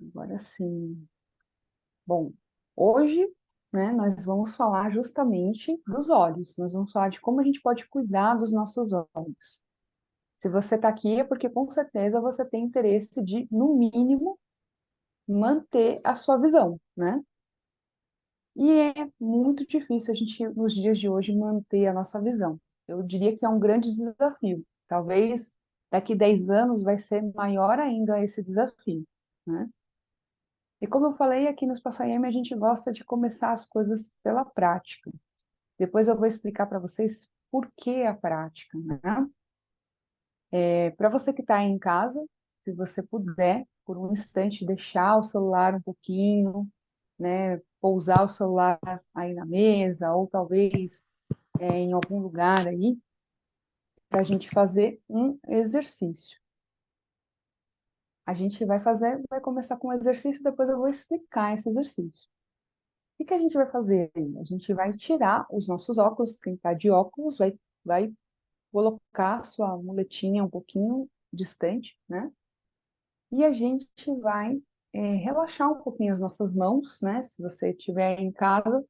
Agora sim. Bom, hoje, né, nós vamos falar justamente dos olhos. Nós vamos falar de como a gente pode cuidar dos nossos olhos. Se você está aqui é porque com certeza você tem interesse de, no mínimo, manter a sua visão, né? E é muito difícil a gente, nos dias de hoje, manter a nossa visão. Eu diria que é um grande desafio. Talvez daqui 10 anos vai ser maior ainda esse desafio, né? E como eu falei, aqui no Espaço IM a gente gosta de começar as coisas pela prática. Depois eu vou explicar para vocês por que a prática, né? Para você que está aí em casa, se você puder, por um instante, deixar o celular um pouquinho, né? Pousar o celular aí na mesa, ou talvez em algum lugar aí, para a gente fazer um exercício. A gente vai começar com um exercício, depois eu vou explicar esse exercício. O que a gente vai fazer aí? A gente vai tirar os nossos óculos, quem está de óculos vai colocar a sua muletinha um pouquinho distante, né? E a gente vai relaxar um pouquinho as nossas mãos, né? Se você estiver em casa,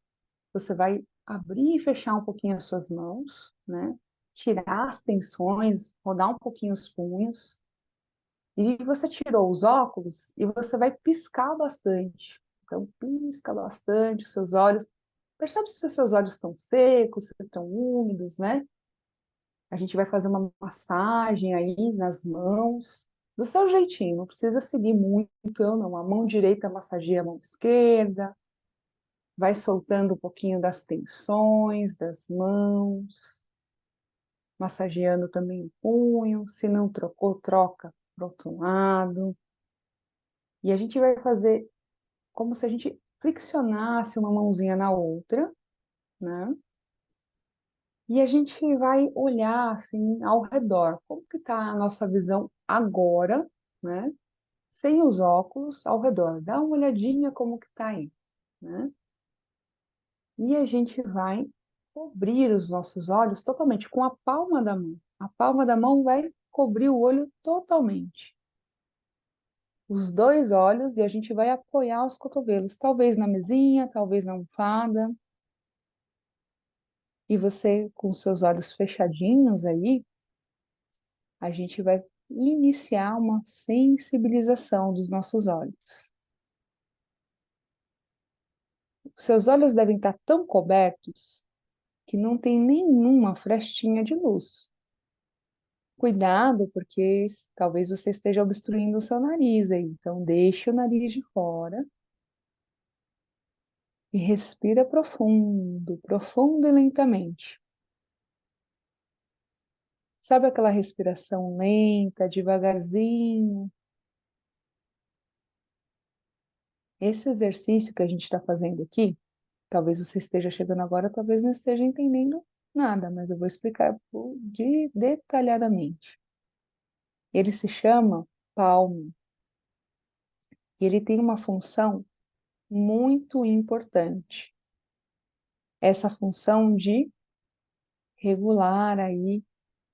você vai abrir e fechar um pouquinho as suas mãos, né? Tirar as tensões, rodar um pouquinho os punhos. E você tirou os óculos e você vai piscar bastante. Então, pisca bastante os seus olhos. Percebe se os seus olhos estão secos, se estão úmidos, né? A gente vai fazer uma massagem aí nas mãos, do seu jeitinho, não precisa seguir muito, eu não. A mão direita massageia a mão esquerda, vai soltando um pouquinho das tensões das mãos, massageando também o punho. Se não trocou, troca para o outro lado. E a gente vai fazer como se a gente flexionasse uma mãozinha na outra, né? E a gente vai olhar assim ao redor, como que está a nossa visão agora, né? Sem os óculos ao redor. Dá uma olhadinha como que está aí, né? E a gente vai cobrir os nossos olhos totalmente com a palma da mão. A palma da mão vai cobrir o olho totalmente. Os dois olhos, e a gente vai apoiar os cotovelos, talvez na mesinha, talvez na almofada. E você, com seus olhos fechadinhos aí, a gente vai iniciar uma sensibilização dos nossos olhos. Seus olhos devem estar tão cobertos que não tem nenhuma frestinha de luz. Cuidado, porque talvez você esteja obstruindo o seu nariz aí. Então, deixe o nariz de fora e respira profundo, profundo e lentamente. Sabe aquela respiração lenta, devagarzinho? Esse exercício que a gente está fazendo aqui, talvez você esteja chegando agora, talvez não esteja entendendo nada, mas eu vou explicar detalhadamente. Ele se chama palmo e ele tem uma função muito importante. Essa função de regular aí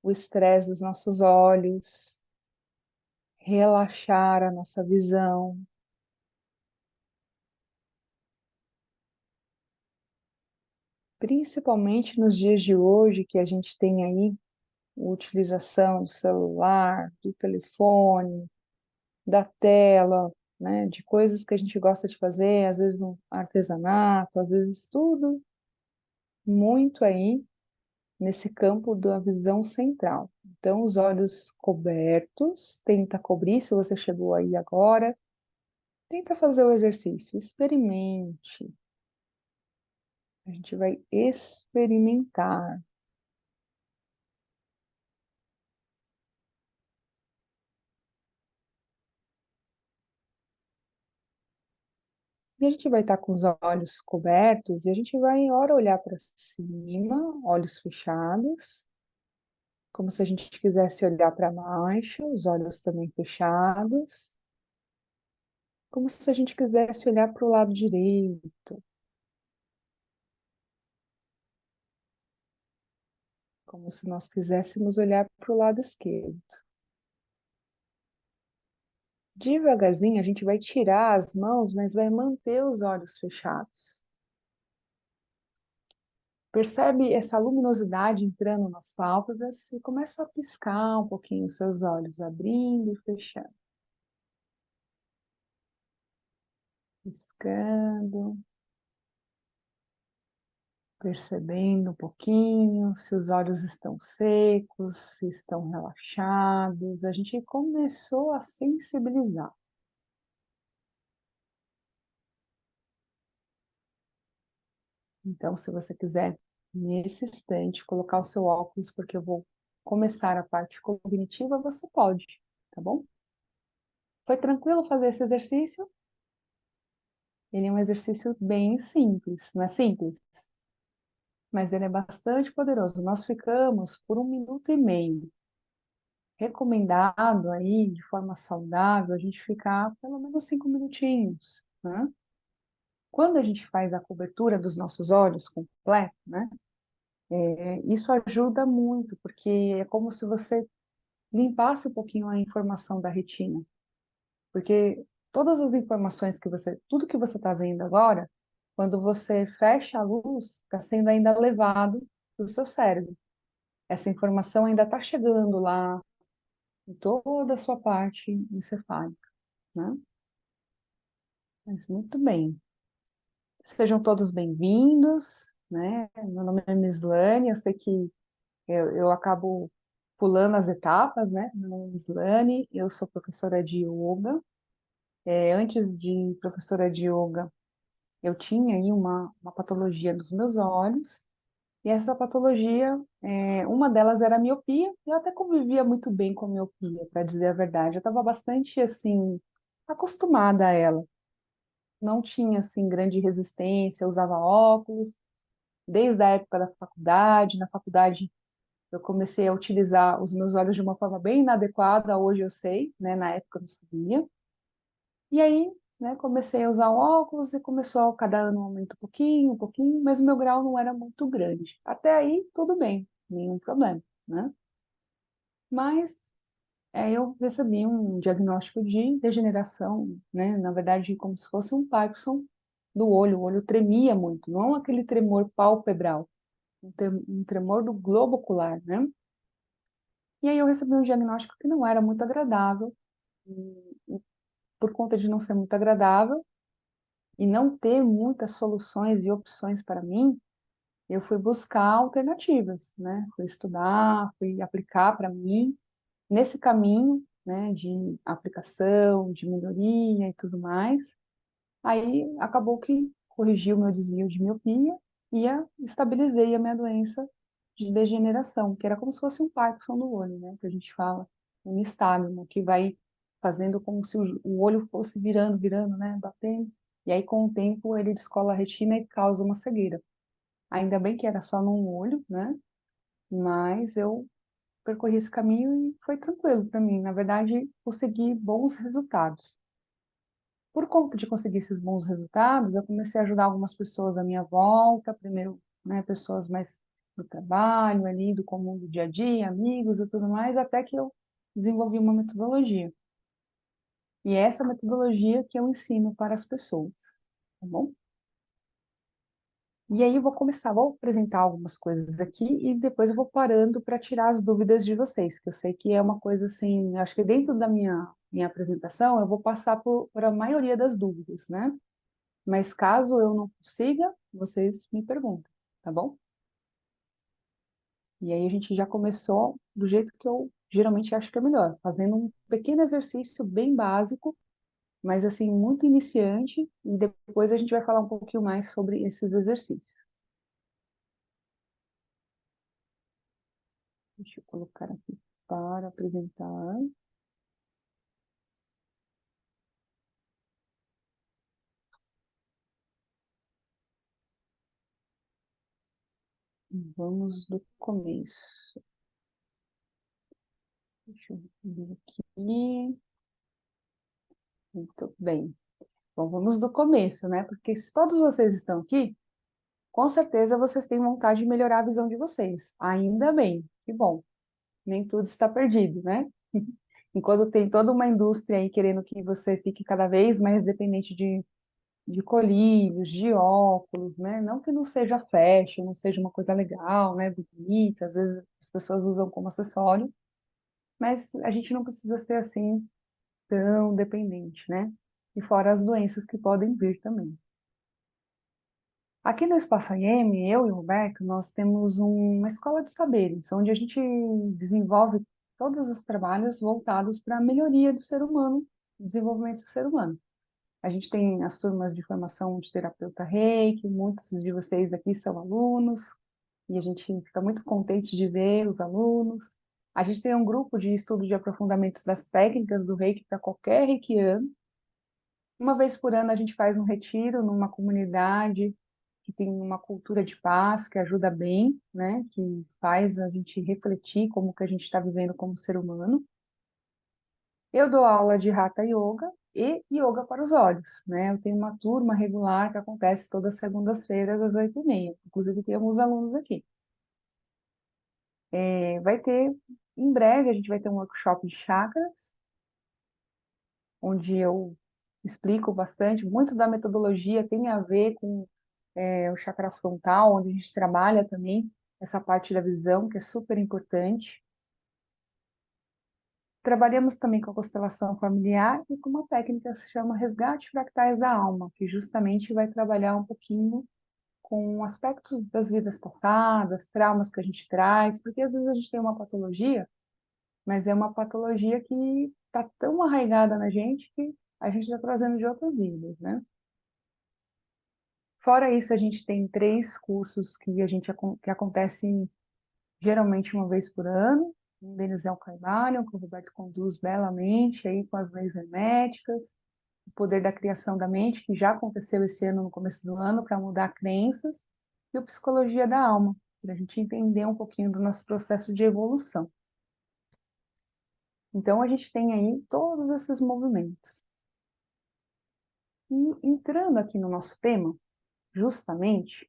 o estresse dos nossos olhos, relaxar a nossa visão. Principalmente nos dias de hoje, que a gente tem aí a utilização do celular, do telefone, da tela, né, de coisas que a gente gosta de fazer, às vezes um artesanato, às vezes tudo muito aí nesse campo da visão central. Então, os olhos cobertos, tenta cobrir, se você chegou aí agora, tenta fazer o exercício, experimente. A gente vai experimentar. E a gente vai estar com os olhos cobertos e a gente vai, ora, olhar para cima, olhos fechados, como se a gente quisesse olhar para baixo, os olhos também fechados, como se a gente quisesse olhar para o lado direito, como se nós quiséssemos olhar para o lado esquerdo. Devagarzinho, a gente vai tirar as mãos, mas vai manter os olhos fechados. Percebe essa luminosidade entrando nas pálpebras e começa a piscar um pouquinho os seus olhos, abrindo e fechando. Piscando, percebendo um pouquinho se os olhos estão secos, se estão relaxados. A gente começou a sensibilizar. Então, se você quiser, nesse instante, colocar o seu óculos, porque eu vou começar a parte cognitiva, você pode, tá bom? Foi tranquilo fazer esse exercício? Ele é um exercício bem simples, não é simples? Mas ele é bastante poderoso. Nós ficamos por 1 minuto e meio. Recomendado aí, de forma saudável, a gente ficar pelo menos 5 minutinhos, né? Quando a gente faz a cobertura dos nossos olhos completo, né? Isso ajuda muito, porque é como se você limpasse um pouquinho a informação da retina. Porque todas as informações que você, tudo que você está vendo agora, quando você fecha a luz, está sendo ainda levado para o seu cérebro. Essa informação ainda está chegando lá em toda a sua parte encefálica, né? Mas muito bem. Sejam todos bem-vindos, né? Meu nome é Mislane, eu sei que eu acabo pulando as etapas, né? Meu nome é Mislane, eu sou professora de yoga. Antes de professora de yoga, eu tinha aí uma patologia dos meus olhos, e essa patologia, uma delas era a miopia, e eu até convivia muito bem com a miopia, para dizer a verdade. Eu estava bastante, assim, acostumada a ela. Não tinha, assim, grande resistência, eu usava óculos, desde a época da faculdade. Na faculdade, eu comecei a utilizar os meus olhos de uma forma bem inadequada, hoje eu sei, né? Na época eu não sabia. E aí, né, comecei a usar óculos e começou a cada ano aumenta um pouquinho, mas o meu grau não era muito grande. Até aí, tudo bem, nenhum problema, né? Mas eu recebi um diagnóstico de degeneração, né? Na verdade, como se fosse um Parkinson do olho. O olho tremia muito, não aquele tremor palpebral, um tremor do globo ocular, né? E aí eu recebi um diagnóstico que não era muito agradável, e por conta de não ser muito agradável, e não ter muitas soluções e opções para mim, eu fui buscar alternativas, né? Fui estudar, fui aplicar para mim nesse caminho, né, de aplicação, de melhoria e tudo mais. Aí acabou que corrigiu o meu desvio de miopia e estabilizei a minha doença de degeneração, que era como se fosse um Parkinson no olho, né? Que a gente fala, um nistagmo, que vai fazendo como se o olho fosse virando, virando, né? Batendo. E aí, com o tempo, ele descola a retina e causa uma cegueira. Ainda bem que era só num olho, né? Mas eu percorri esse caminho e foi tranquilo para mim. Na verdade, consegui bons resultados. Por conta de conseguir esses bons resultados, eu comecei a ajudar algumas pessoas à minha volta, primeiro, né, pessoas mais do trabalho ali, do comum do dia a dia, amigos e tudo mais, até que eu desenvolvi uma metodologia. E é essa metodologia que eu ensino para as pessoas, tá bom? E aí eu vou começar, vou apresentar algumas coisas aqui e depois eu vou parando para tirar as dúvidas de vocês, que eu sei que é uma coisa assim, acho que dentro da minha apresentação eu vou passar por a maioria das dúvidas, né? Mas caso eu não consiga, vocês me perguntam, tá bom? E aí a gente já começou do jeito que eu geralmente acho que é melhor, fazendo um pequeno exercício bem básico, mas assim, muito iniciante, e depois a gente vai falar um pouquinho mais sobre esses exercícios. Deixa eu colocar aqui para apresentar. Vamos do começo. Deixa eu ver aqui. Muito bem. Bom, vamos do começo, né? Porque se todos vocês estão aqui, com certeza vocês têm vontade de melhorar a visão de vocês. Ainda bem, que bom. Nem tudo está perdido, né? Enquanto tem toda uma indústria aí querendo que você fique cada vez mais dependente de colírios, de óculos, né? Não que não seja fashion, não seja uma coisa legal, né? Bonita, às vezes as pessoas usam como acessório, mas a gente não precisa ser assim tão dependente, né? E fora as doenças que podem vir também. Aqui no Espaço IEM, eu e o Roberto, nós temos uma escola de saberes, onde a gente desenvolve todos os trabalhos voltados para a melhoria do ser humano, desenvolvimento do ser humano. A gente tem as turmas de formação de terapeuta Reiki, muitos de vocês aqui são alunos, e a gente fica muito contente de ver os alunos. A gente tem um grupo de estudo de aprofundamentos das técnicas do Reiki para qualquer reikiano. Uma vez por ano a gente faz um retiro numa comunidade que tem uma cultura de paz, que ajuda bem, né? Que faz a gente refletir como que a gente está vivendo como ser humano. Eu dou aula de Hatha Yoga e Yoga para os olhos, né? Eu tenho uma turma regular que acontece todas as segundas-feiras às 8h30. Inclusive tem alguns alunos aqui. Vai ter, em breve, a gente vai ter um workshop de chakras, onde eu explico bastante. Muito da metodologia tem a ver com o chakra frontal, onde a gente trabalha também essa parte da visão, que é super importante. Trabalhamos também com a constelação familiar e com uma técnica que se chama Resgate Fractais da Alma, que justamente vai trabalhar um pouquinho com aspectos das vidas passadas, traumas que a gente traz, porque às vezes a gente tem uma patologia, mas é uma patologia que está tão arraigada na gente que a gente está trazendo de outras vidas, né? Fora isso, a gente tem 3 cursos que acontecem geralmente uma vez por ano. Um deles é o Kaivalho, que o Roberto conduz belamente, aí com as leis herméticas, o poder da criação da mente, que já aconteceu esse ano, no começo do ano, para mudar crenças, e o Psicologia da Alma, para a gente entender um pouquinho do nosso processo de evolução. Então, a gente tem aí todos esses movimentos. E entrando aqui no nosso tema, justamente,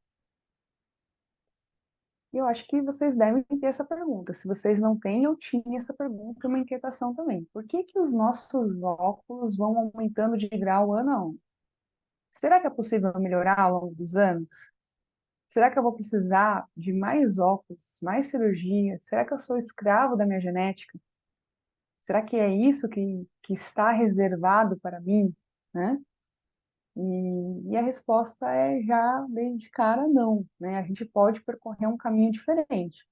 eu acho que vocês devem ter essa pergunta. Se vocês não têm, eu tinha essa pergunta, uma inquietação também. Por que que os nossos óculos vão aumentando de grau ano a ano? Será que é possível melhorar ao longo dos anos? Será que eu vou precisar de mais óculos, mais cirurgia? Será que eu sou escravo da minha genética? Será que é isso que está reservado para mim, né? E a resposta é já bem de cara não, né? A gente pode percorrer um caminho diferente.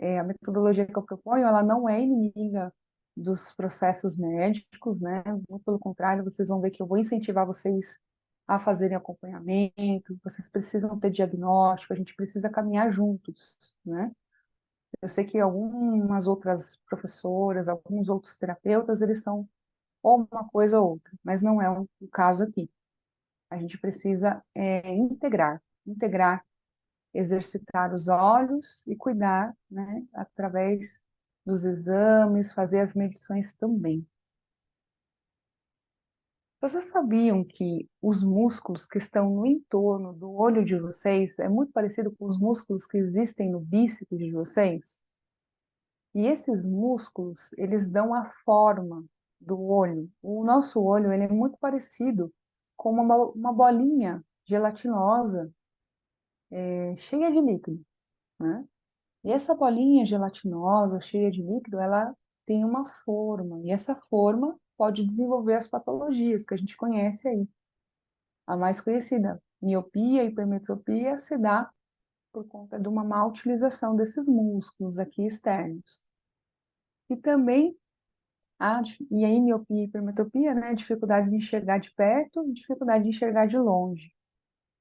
A metodologia que eu proponho, ela não é inimiga dos processos médicos, né? Muito pelo contrário, vocês vão ver que eu vou incentivar vocês a fazerem acompanhamento, vocês precisam ter diagnóstico, a gente precisa caminhar juntos, né? Eu sei que algumas outras professoras, alguns outros terapeutas, eles são ou uma coisa ou outra, mas não é o caso aqui. A gente precisa integrar, exercitar os olhos e cuidar, né, através dos exames, fazer as medições também. Vocês sabiam que os músculos que estão no entorno do olho de vocês é muito parecido com os músculos que existem no bíceps de vocês? E esses músculos, eles dão a forma do olho. O nosso olho, ele é muito parecido com uma bolinha gelatinosa, cheia de líquido, né? E essa bolinha gelatinosa, cheia de líquido, ela tem uma forma, e essa forma pode desenvolver as patologias que a gente conhece aí. A mais conhecida, miopia, hipermetropia, se dá por conta de uma má utilização desses músculos aqui externos. E também e aí miopia e hipermetropia, né, dificuldade de enxergar de perto, dificuldade de enxergar de longe.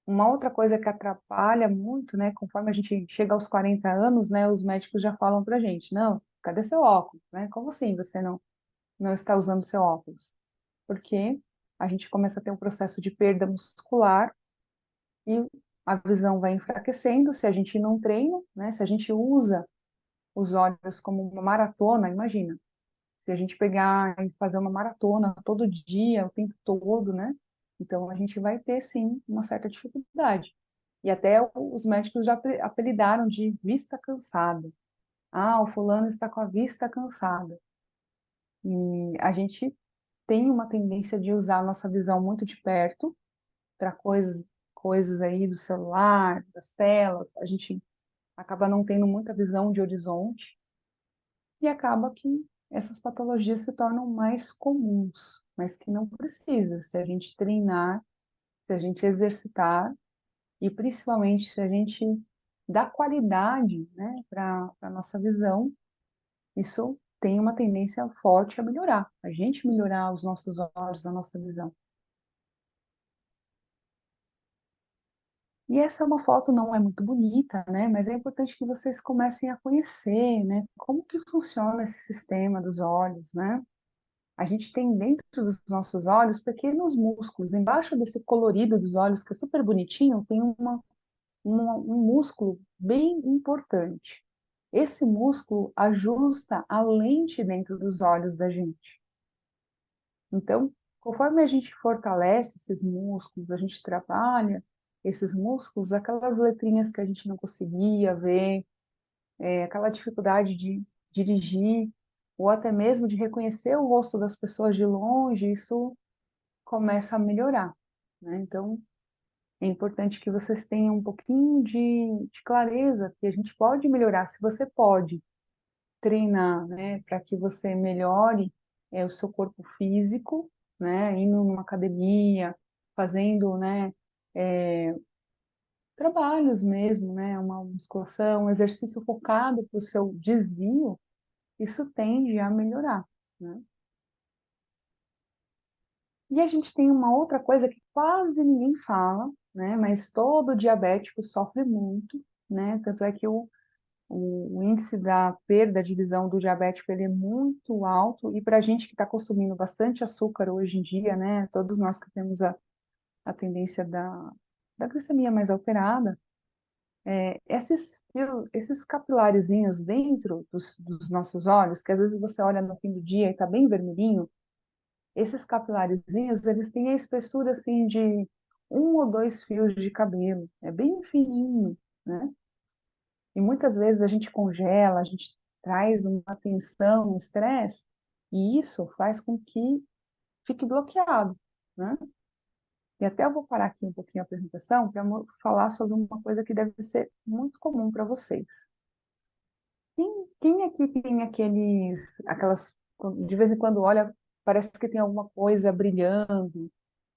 Uma outra coisa que atrapalha muito, né, conforme a gente chega aos 40 anos, né, os médicos já falam pra gente, não, cadê seu óculos, né? Como assim você não está usando seu óculos? Porque a gente começa a ter um processo de perda muscular e a visão vai enfraquecendo se a gente não treina, né? Se a gente usa os olhos como uma maratona, imagina, se a gente pegar e fazer uma maratona todo dia, o tempo todo, né? Então a gente vai ter sim uma certa dificuldade. E até os médicos já apelidaram de vista cansada. Ah, o fulano está com a vista cansada. E a gente tem uma tendência de usar a nossa visão muito de perto para coisas aí do celular, das telas, a gente acaba não tendo muita visão de horizonte e acaba que essas patologias se tornam mais comuns, mas que não precisa, se a gente treinar, se a gente exercitar e principalmente se a gente dá qualidade, né, para a nossa visão, isso tem uma tendência forte a melhorar, a gente melhorar os nossos olhos, a nossa visão. E essa é uma foto não é muito bonita, né? Mas é importante que vocês comecem a conhecer, né? Como que funciona esse sistema dos olhos, né? A gente tem dentro dos nossos olhos pequenos músculos. Embaixo desse colorido dos olhos, que é super bonitinho, tem um músculo bem importante. Esse músculo ajusta a lente dentro dos olhos da gente. Então, conforme a gente fortalece esses músculos, a gente trabalha esses músculos, aquelas letrinhas que a gente não conseguia ver, aquela dificuldade de dirigir, ou até mesmo de reconhecer o rosto das pessoas de longe, isso começa a melhorar, né? Então, é importante que vocês tenham um pouquinho de clareza que a gente pode melhorar. Se você pode treinar, né, para que você melhore o seu corpo físico, né, indo numa academia, fazendo, né, trabalhos mesmo, né, uma musculação, um exercício focado para o seu desvio, isso tende a melhorar, né? E a gente tem uma outra coisa que quase ninguém fala, né, mas todo diabético sofre muito, né, tanto é que o índice da perda de visão do diabético ele é muito alto, e para a gente que está consumindo bastante açúcar hoje em dia, né, todos nós que temos a tendência da glicemia mais alterada, esses capilarezinhos dentro dos nossos olhos, que às vezes você olha no fim do dia e está bem vermelhinho, esses capilarezinhos, eles têm a espessura assim de 1 ou 2 fios de cabelo, é bem fininho, né? E muitas vezes a gente congela, a gente traz uma tensão, um estresse, e isso faz com que fique bloqueado, né? E até eu vou parar aqui um pouquinho a apresentação para falar sobre uma coisa que deve ser muito comum para vocês. Quem aqui tem de vez em quando olha, parece que tem alguma coisa brilhando,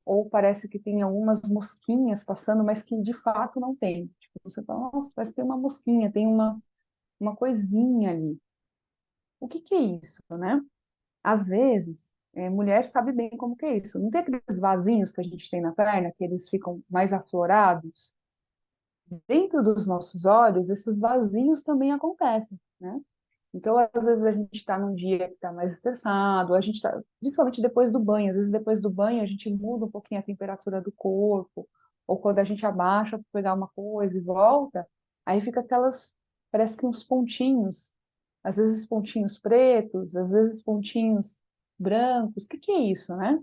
ou parece que tem algumas mosquinhas passando, mas que de fato não tem. Tipo, você fala, nossa, parece que tem uma mosquinha, tem uma coisinha ali. O que que é isso, né? Às vezes, mulher sabe bem como que é isso. Não tem aqueles vasinhos que a gente tem na perna, que eles ficam mais aflorados? Dentro dos nossos olhos, esses vasinhos também acontecem, né? Então, às vezes a gente está num dia que está mais estressado, a gente está, principalmente depois do banho, às vezes depois do banho a gente muda um pouquinho a temperatura do corpo, ou quando a gente abaixa para pegar uma coisa e volta, aí fica parece que uns pontinhos, às vezes pontinhos pretos, às vezes pontinhos brancos. O que que é isso, né?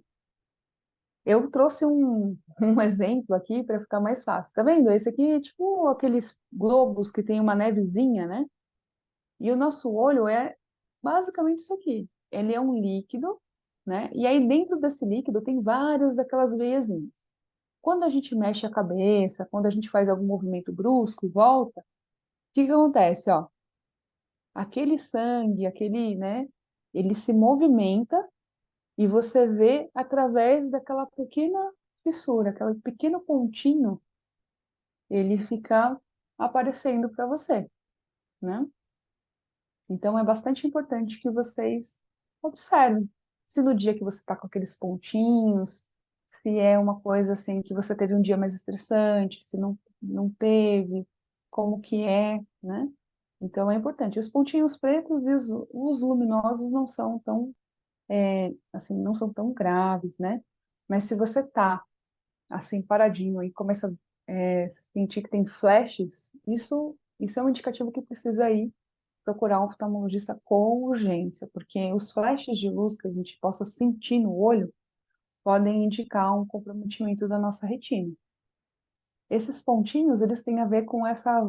Eu trouxe um exemplo aqui para ficar mais fácil. Tá vendo? Esse aqui é tipo aqueles globos que tem uma nevezinha, né? E o nosso olho é basicamente isso aqui. Ele é um líquido, né? E aí dentro desse líquido tem várias daquelas veiazinhas. Quando a gente mexe a cabeça, quando a gente faz algum movimento brusco e volta, o que que acontece, ó? Aquele sangue, né? Ele se movimenta e você vê através daquela pequena fissura, aquele pequeno pontinho, ele fica aparecendo para você, né? Então, é bastante importante que vocês observem se no dia que você está com aqueles pontinhos, se é uma coisa assim que você teve um dia mais estressante, se não teve, como que é, né? Então, é importante. Os pontinhos pretos e os luminosos não são tão, assim, não são tão graves, né? Mas se você tá, assim, paradinho e começa a sentir que tem flashes, isso é um indicativo que precisa ir procurar um oftalmologista com urgência, porque os flashes de luz que a gente possa sentir no olho podem indicar um comprometimento da nossa retina. Esses pontinhos, eles têm a ver com essa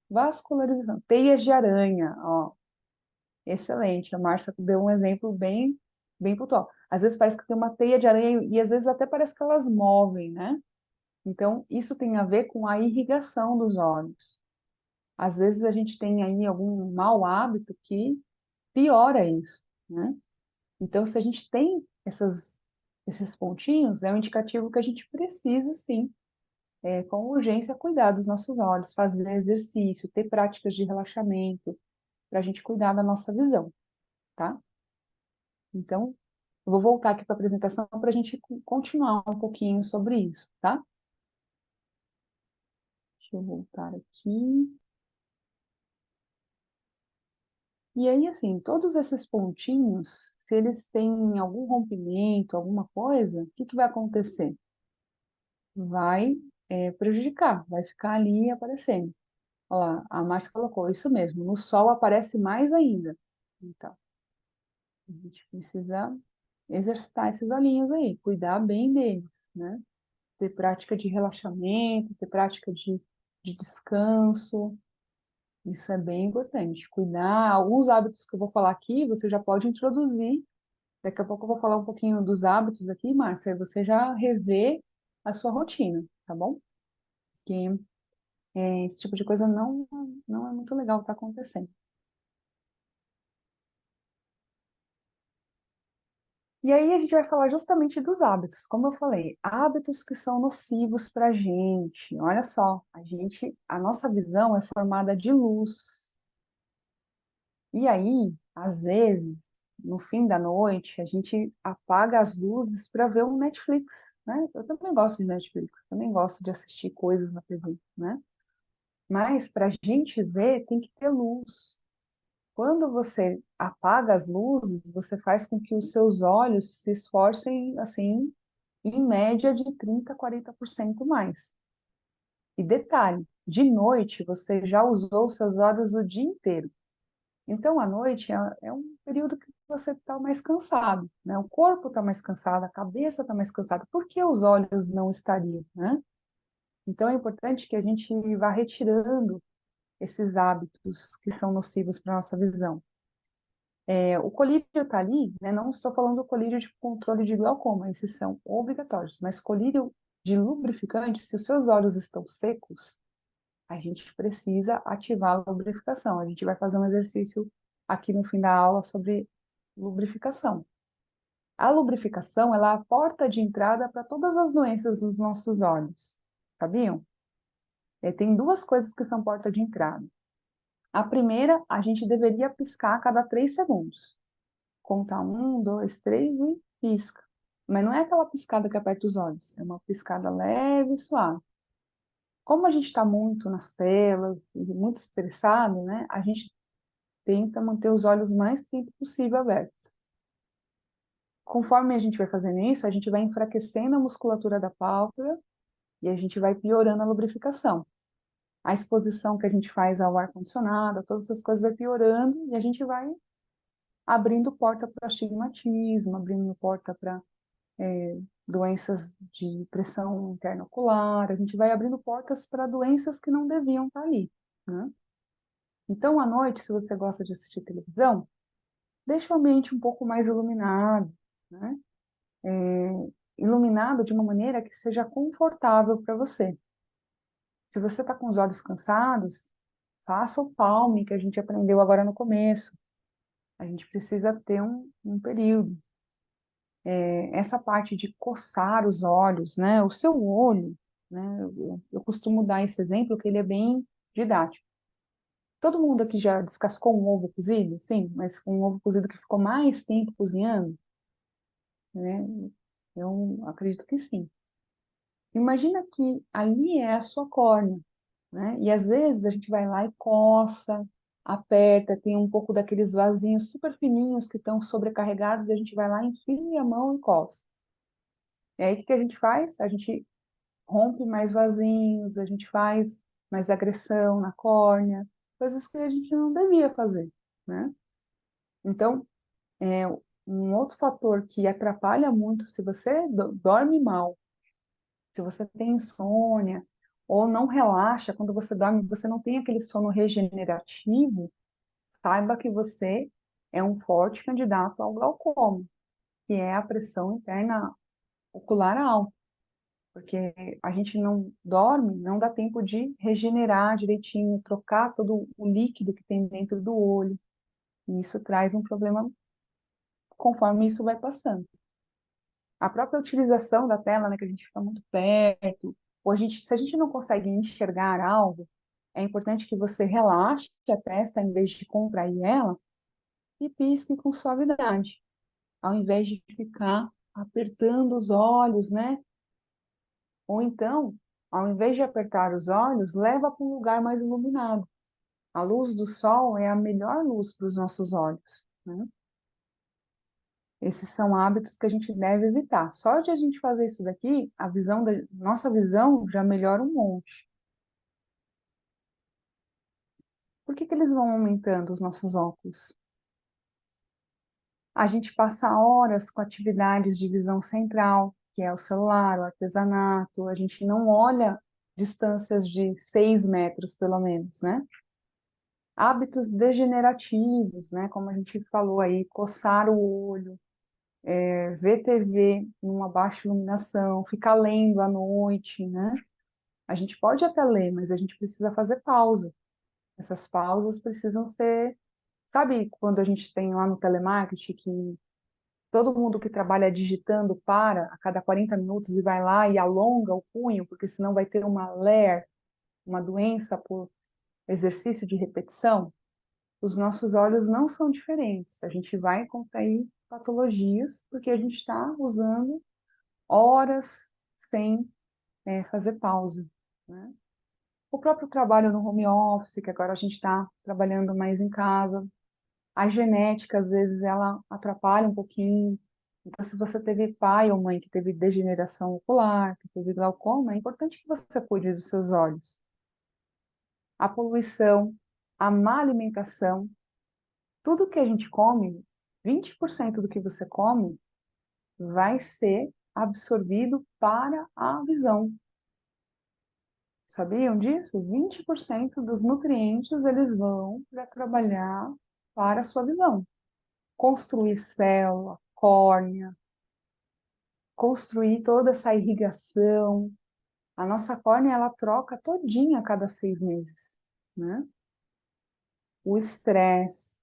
vascularização, teias de aranha, ó. Excelente, a Márcia deu um exemplo bem bem pontual. Às vezes parece que tem uma teia de aranha e às vezes até parece que elas movem, né? Então, isso tem a ver com a irrigação dos olhos. Às vezes a gente tem aí algum mau hábito que piora isso, né? Então, se a gente tem esses pontinhos, é um indicativo que a gente precisa, sim, com urgência, cuidar dos nossos olhos, fazer exercício, ter práticas de relaxamento, para a gente cuidar da nossa visão, tá? Então, eu vou voltar aqui para a apresentação para a gente continuar um pouquinho sobre isso, tá? Deixa eu voltar aqui. E aí, assim, todos esses pontinhos, se eles têm algum rompimento, alguma coisa, o que que vai acontecer? Vai, prejudicar, vai ficar ali aparecendo. Olha lá, a Márcia colocou isso mesmo, no sol aparece mais ainda. Então, a gente precisa exercitar esses olhinhos aí, cuidar bem deles, né? Ter prática de relaxamento, ter prática de descanso, isso é bem importante. Cuidar, alguns hábitos que eu vou falar aqui, você já pode introduzir. Daqui a pouco eu vou falar um pouquinho dos hábitos aqui, Márcia, aí você já revê a sua rotina, tá bom? Porque esse tipo de coisa não é muito legal estar acontecendo. E aí a gente vai falar justamente dos hábitos, como eu falei, hábitos que são nocivos para a gente. Olha só, a nossa visão é formada de luz. E aí, às vezes, no fim da noite, a gente apaga as luzes para ver um Netflix, né? Eu também gosto de Netflix, também gosto de assistir coisas na TV, né? Mas para a gente ver, tem que ter luz. Quando você apaga as luzes, você faz com que os seus olhos se esforcem, assim, em média de 30 a 40% mais. E detalhe, de noite você já usou os seus olhos o dia inteiro. Então, à noite é um período que você está mais cansado, né? O corpo está mais cansado, a cabeça está mais cansada. Por que os olhos não estariam, né? Então, é importante que a gente vá retirando esses hábitos que são nocivos para a nossa visão. O colírio está ali, né? Não estou falando do colírio de controle de glaucoma, esses são obrigatórios, mas colírio de lubrificante, se os seus olhos estão secos, a gente precisa ativar a lubrificação. A gente vai fazer um exercício aqui no fim da aula sobre lubrificação. A lubrificação, ela é a porta de entrada para todas as doenças dos nossos olhos, sabiam? Tem duas coisas que são porta de entrada. A primeira, a gente deveria piscar a cada 3 segundos. Conta um, dois, três e pisca. Mas não é aquela piscada que aperta os olhos, é uma piscada leve e suave. Como a gente está muito nas telas, e muito estressado, né? A gente tenta manter os olhos o mais tempo possível abertos. Conforme a gente vai fazendo isso, a gente vai enfraquecendo a musculatura da pálpebra e a gente vai piorando a lubrificação. A exposição que a gente faz ao ar-condicionado, todas essas coisas vai piorando e a gente vai abrindo porta para astigmatismo, abrindo porta para doenças de pressão interna ocular, a gente vai abrindo portas para doenças que não deviam estar ali, né? Então, à noite, se você gosta de assistir televisão, deixa o ambiente um pouco mais iluminado, né? Iluminado de uma maneira que seja confortável para você. Se você está com os olhos cansados, faça o palme que a gente aprendeu agora no começo. A gente precisa ter um período. Essa parte de coçar os olhos, né? O seu olho, né? Eu costumo dar esse exemplo que ele é bem didático. Todo mundo aqui já descascou um ovo cozido? Sim, mas um ovo cozido que ficou mais tempo cozinhando, né? Eu acredito que sim. Imagina que ali é a sua córnea, né? E às vezes a gente vai lá e coça, aperta, tem um pouco daqueles vasinhos super fininhos que estão sobrecarregados, e a gente vai lá, enfia a mão e coça. E aí o que que a gente faz? A gente rompe mais vasinhos, a gente faz mais agressão na córnea, coisas que a gente não devia fazer, né? Então, é, um outro fator que atrapalha muito, se você dorme mal, se você tem insônia, ou não relaxa, quando você dorme, você não tem aquele sono regenerativo, saiba que você é um forte candidato ao glaucoma. que é a pressão interna ocular alta, porque a gente não dorme, não dá tempo de regenerar direitinho, trocar todo o líquido que tem dentro do olho, e isso traz um problema conforme isso vai passando. A própria utilização da tela, né, que a gente fica muito perto, ou se a gente não consegue enxergar algo, é importante que você relaxe a testa em vez de contrair ela e pisque com suavidade, ao invés de ficar apertando os olhos, né? Ou então, ao invés de apertar os olhos, leva para um lugar mais iluminado. A luz do sol é a melhor luz para os nossos olhos, né? Esses são hábitos que a gente deve evitar. Só de a gente fazer isso daqui, nossa visão já melhora um monte. Por que que eles vão aumentando os nossos óculos? A gente passa horas com atividades de visão central, que é o celular, o artesanato, a gente não olha distâncias de 6 metros, pelo menos, né? Hábitos degenerativos, né? Como a gente falou aí, coçar o olho, ver TV numa baixa iluminação, ficar lendo à noite, né? A gente pode até ler, mas a gente precisa fazer pausa. Essas pausas precisam ser, sabe, quando a gente tem lá no telemarketing que todo mundo que trabalha digitando para a cada 40 minutos e vai lá e alonga o punho, porque senão vai ter uma LER, uma doença por exercício de repetição. Os nossos olhos não são diferentes. A gente vai contrair patologias porque a gente está usando horas sem fazer pausa, né? O próprio trabalho no home office, que agora a gente está trabalhando mais em casa, a genética, às vezes, ela atrapalha um pouquinho. Então, se você teve pai ou mãe que teve degeneração ocular, que teve glaucoma, é importante que você cuide dos seus olhos. A poluição, a má alimentação, tudo que a gente come, 20% do que você come vai ser absorvido para a visão. Sabiam disso? 20% dos nutrientes eles vão para trabalhar para a sua visão. Construir célula, córnea, construir toda essa irrigação. A nossa córnea, ela troca todinha a cada 6 meses, né? O estresse,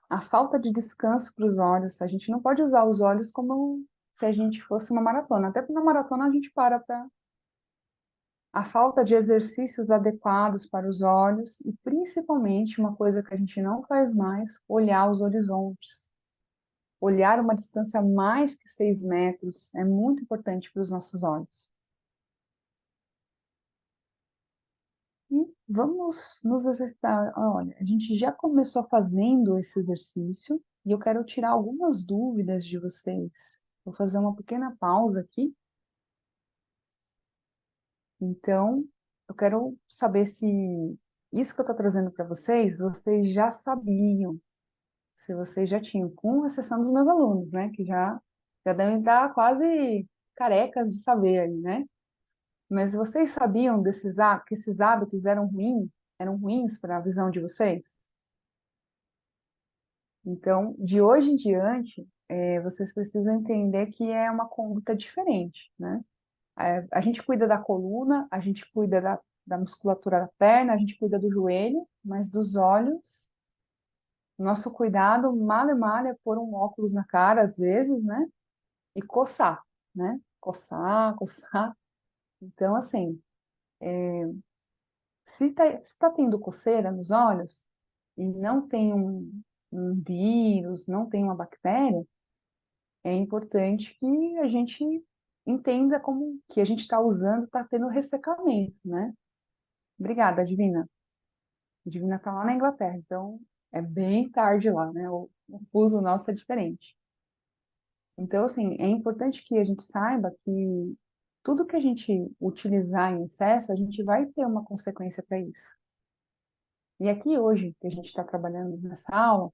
a falta de descanso para os olhos. A gente não pode usar os olhos como se a gente fosse uma maratona. Até porque na maratona a gente para. A falta de exercícios adequados para os olhos e, principalmente, uma coisa que a gente não faz mais, olhar os horizontes. Olhar uma distância mais que 6 metros é muito importante para os nossos olhos. E vamos nos exercitar. Olha, a gente já começou fazendo esse exercício e eu quero tirar algumas dúvidas de vocês. Vou fazer uma pequena pausa aqui. Então, eu quero saber se isso que eu estou trazendo para vocês, vocês já sabiam, se vocês já tinham, com exceção dos meus alunos, né, que já devem estar quase carecas de saber aí, né? Mas vocês sabiam que esses hábitos eram ruins para a visão de vocês? Então, de hoje em diante, vocês precisam entender que é uma conduta diferente, né? A gente cuida da coluna, a gente cuida da musculatura da perna, a gente cuida do joelho, mas dos olhos, nosso cuidado, mal e mal, é pôr um óculos na cara, às vezes, né? E coçar, né? Coçar, coçar. Então, assim, se tá tendo coceira nos olhos e não tem um vírus, não tem uma bactéria, é importante que a gente entenda como que a gente está usando, está tendo ressecamento, né? Obrigada, Divina. A Divina está lá na Inglaterra, então é bem tarde lá, né? O fuso nosso é diferente. Então, assim, é importante que a gente saiba que tudo que a gente utilizar em excesso, a gente vai ter uma consequência para isso. E aqui hoje, que a gente está trabalhando nessa aula,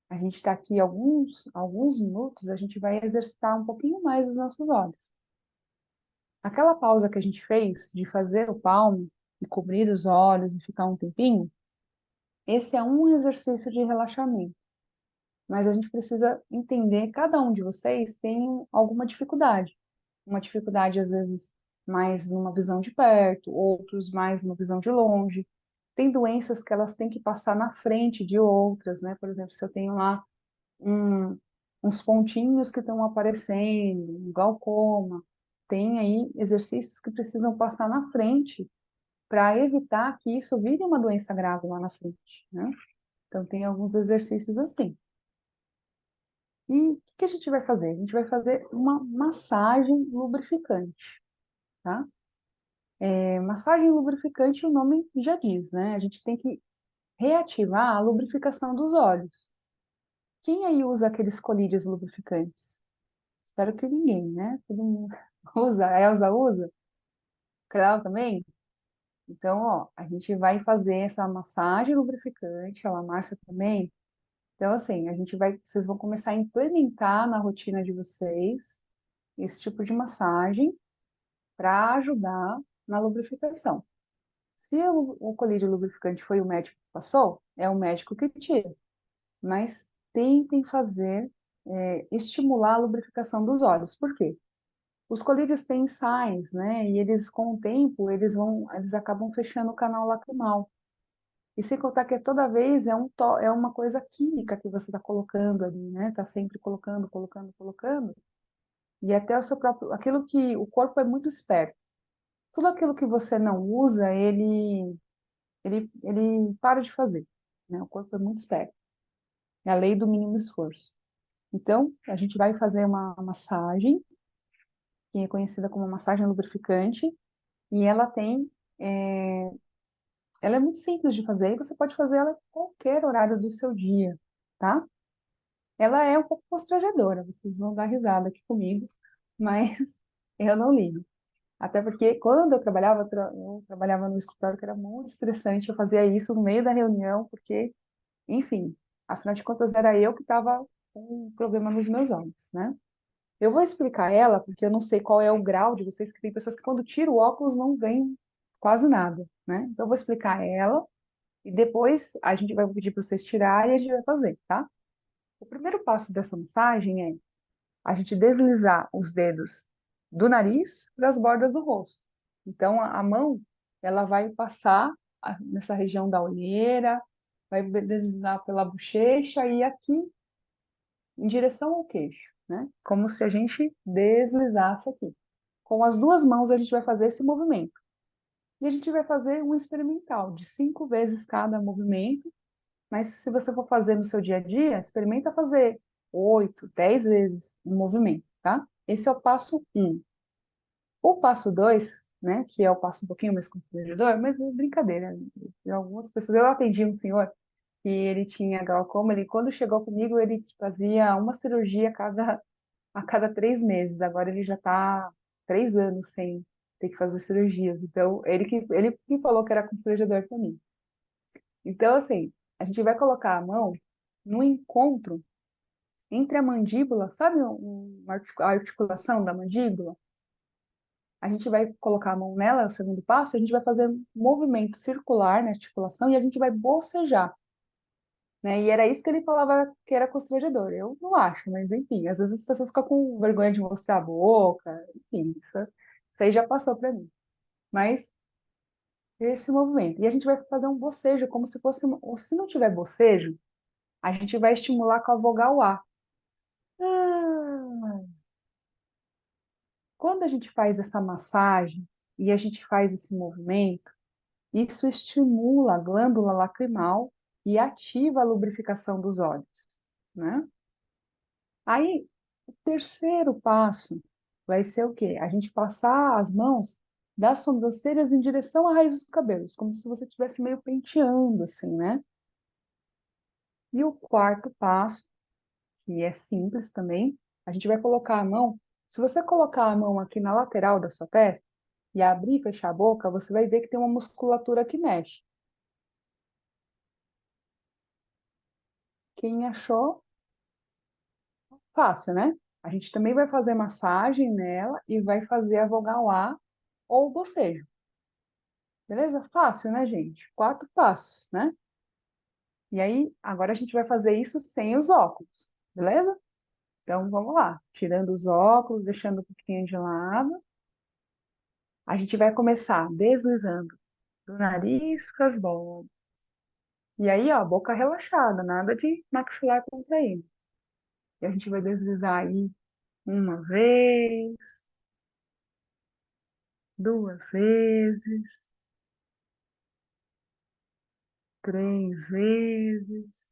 a gente está aqui alguns minutos, a gente vai exercitar um pouquinho mais os nossos olhos. Aquela pausa que a gente fez de fazer o palmo e cobrir os olhos e ficar um tempinho, esse é um exercício de relaxamento. mas a gente precisa entender, cada um de vocês tem alguma dificuldade. Uma dificuldade, às vezes, mais numa visão de perto, outros mais numa visão de longe. Tem doenças que elas têm que passar na frente de outras, né? Por exemplo, se eu tenho lá um, uns pontinhos que estão aparecendo, um glaucoma, tem aí exercícios que precisam passar na frente para evitar que isso vire uma doença grave lá na frente, né? Então, tem alguns exercícios assim. E o que que a gente vai fazer? A gente vai fazer uma massagem lubrificante, tá? Massagem lubrificante, o nome já diz, né? A gente tem que reativar a lubrificação dos olhos. Quem aí usa aqueles colírios lubrificantes? Espero que ninguém, né? Todo mundo usa. A Elsa usa? Clau também? Então, ó, a gente vai fazer essa massagem lubrificante, a Márcia também. Então, assim, vocês vão começar a implementar na rotina de vocês esse tipo de massagem para ajudar na lubrificação. Se o colírio lubrificante foi o médico que passou, é o médico que tira. Mas tentem fazer, estimular a lubrificação dos olhos. Por quê? Os colírios têm sais, né? E eles, com o tempo, eles acabam fechando o canal lacrimal. E sem contar que toda vez é uma coisa química que você está colocando ali, né? Está sempre colocando, colocando, colocando. E até o seu próprio, aquilo que o corpo é muito esperto. Tudo aquilo que você não usa, ele para de fazer, né? O corpo é muito esperto. É a lei do mínimo esforço. Então, a gente vai fazer uma massagem, que é conhecida como massagem lubrificante, e ela é muito simples de fazer, e você pode fazer ela em qualquer horário do seu dia, tá? Ela é um pouco constrangedora, vocês vão dar risada aqui comigo, mas eu não ligo. Até porque quando eu trabalhava no escritório que era muito estressante, eu fazia isso no meio da reunião, porque, enfim, afinal de contas era eu que estava com um problema nos meus olhos, né? Eu vou explicar ela, porque eu não sei qual é o grau de vocês, que tem pessoas que quando tira o óculos não vem quase nada, né? Então eu vou explicar ela e depois a gente vai pedir para vocês tirarem e a gente vai fazer, tá? O primeiro passo dessa massagem é a gente deslizar os dedos do nariz para as bordas do rosto. Então a mão, ela vai passar nessa região da olheira, vai deslizar pela bochecha e aqui em direção ao queixo, né? Como se a gente deslizasse aqui. Com as duas mãos a gente vai fazer esse movimento. E a gente vai fazer um experimental de 5 vezes cada movimento, mas se você for fazer no seu dia a dia, experimenta fazer 8, 10 vezes o movimento, tá? Esse é o passo um. O passo 2, né, que é o passo um pouquinho mais constrangedor, mas é brincadeira. Algumas pessoas, eu atendi um senhor que ele tinha glaucoma, ele quando chegou comigo, ele fazia uma cirurgia a cada 3 meses. Agora ele já está 3 anos sem ter que fazer cirurgias. Então, ele que falou que era constrangedor para mim. Então, assim, a gente vai colocar a mão no encontro entre a mandíbula, sabe a articulação da mandíbula? A gente vai colocar a mão nela, é o segundo passo, a gente vai fazer um movimento circular na articulação e a gente vai bocejar, né? E era isso que ele falava que era constrangedor. Eu não acho, mas enfim, às vezes as pessoas ficam com vergonha de mostrar a boca, enfim, isso aí já passou para mim. Mas esse movimento. E a gente vai fazer um bocejo, como se fosse, ou se não tiver bocejo, a gente vai estimular com a vogal A. Ah. Quando a gente faz essa massagem e a gente faz esse movimento, isso estimula a glândula lacrimal e ativa a lubrificação dos olhos, né? Aí, o terceiro passo vai ser o quê? A gente passar as mãos das sobrancelhas em direção à raiz dos cabelos, como se você estivesse meio penteando, assim, né? E o quarto passo, que é simples também, a gente vai colocar a mão. Se você colocar a mão aqui na lateral da sua testa e abrir e fechar a boca, você vai ver que tem uma musculatura que mexe. Quem achou, fácil, né? A gente também vai fazer massagem nela e vai fazer a vogal A ou o bocejo. Beleza? Fácil, né, gente? 4 passos, né? E aí, agora a gente vai fazer isso sem os óculos, beleza? Então, vamos lá. Tirando os óculos, deixando um pouquinho de lado. A gente vai começar deslizando do nariz para as bolas. E aí, ó, boca relaxada, nada de maxilar contraído. E a gente vai deslizar aí uma vez, duas vezes, três vezes,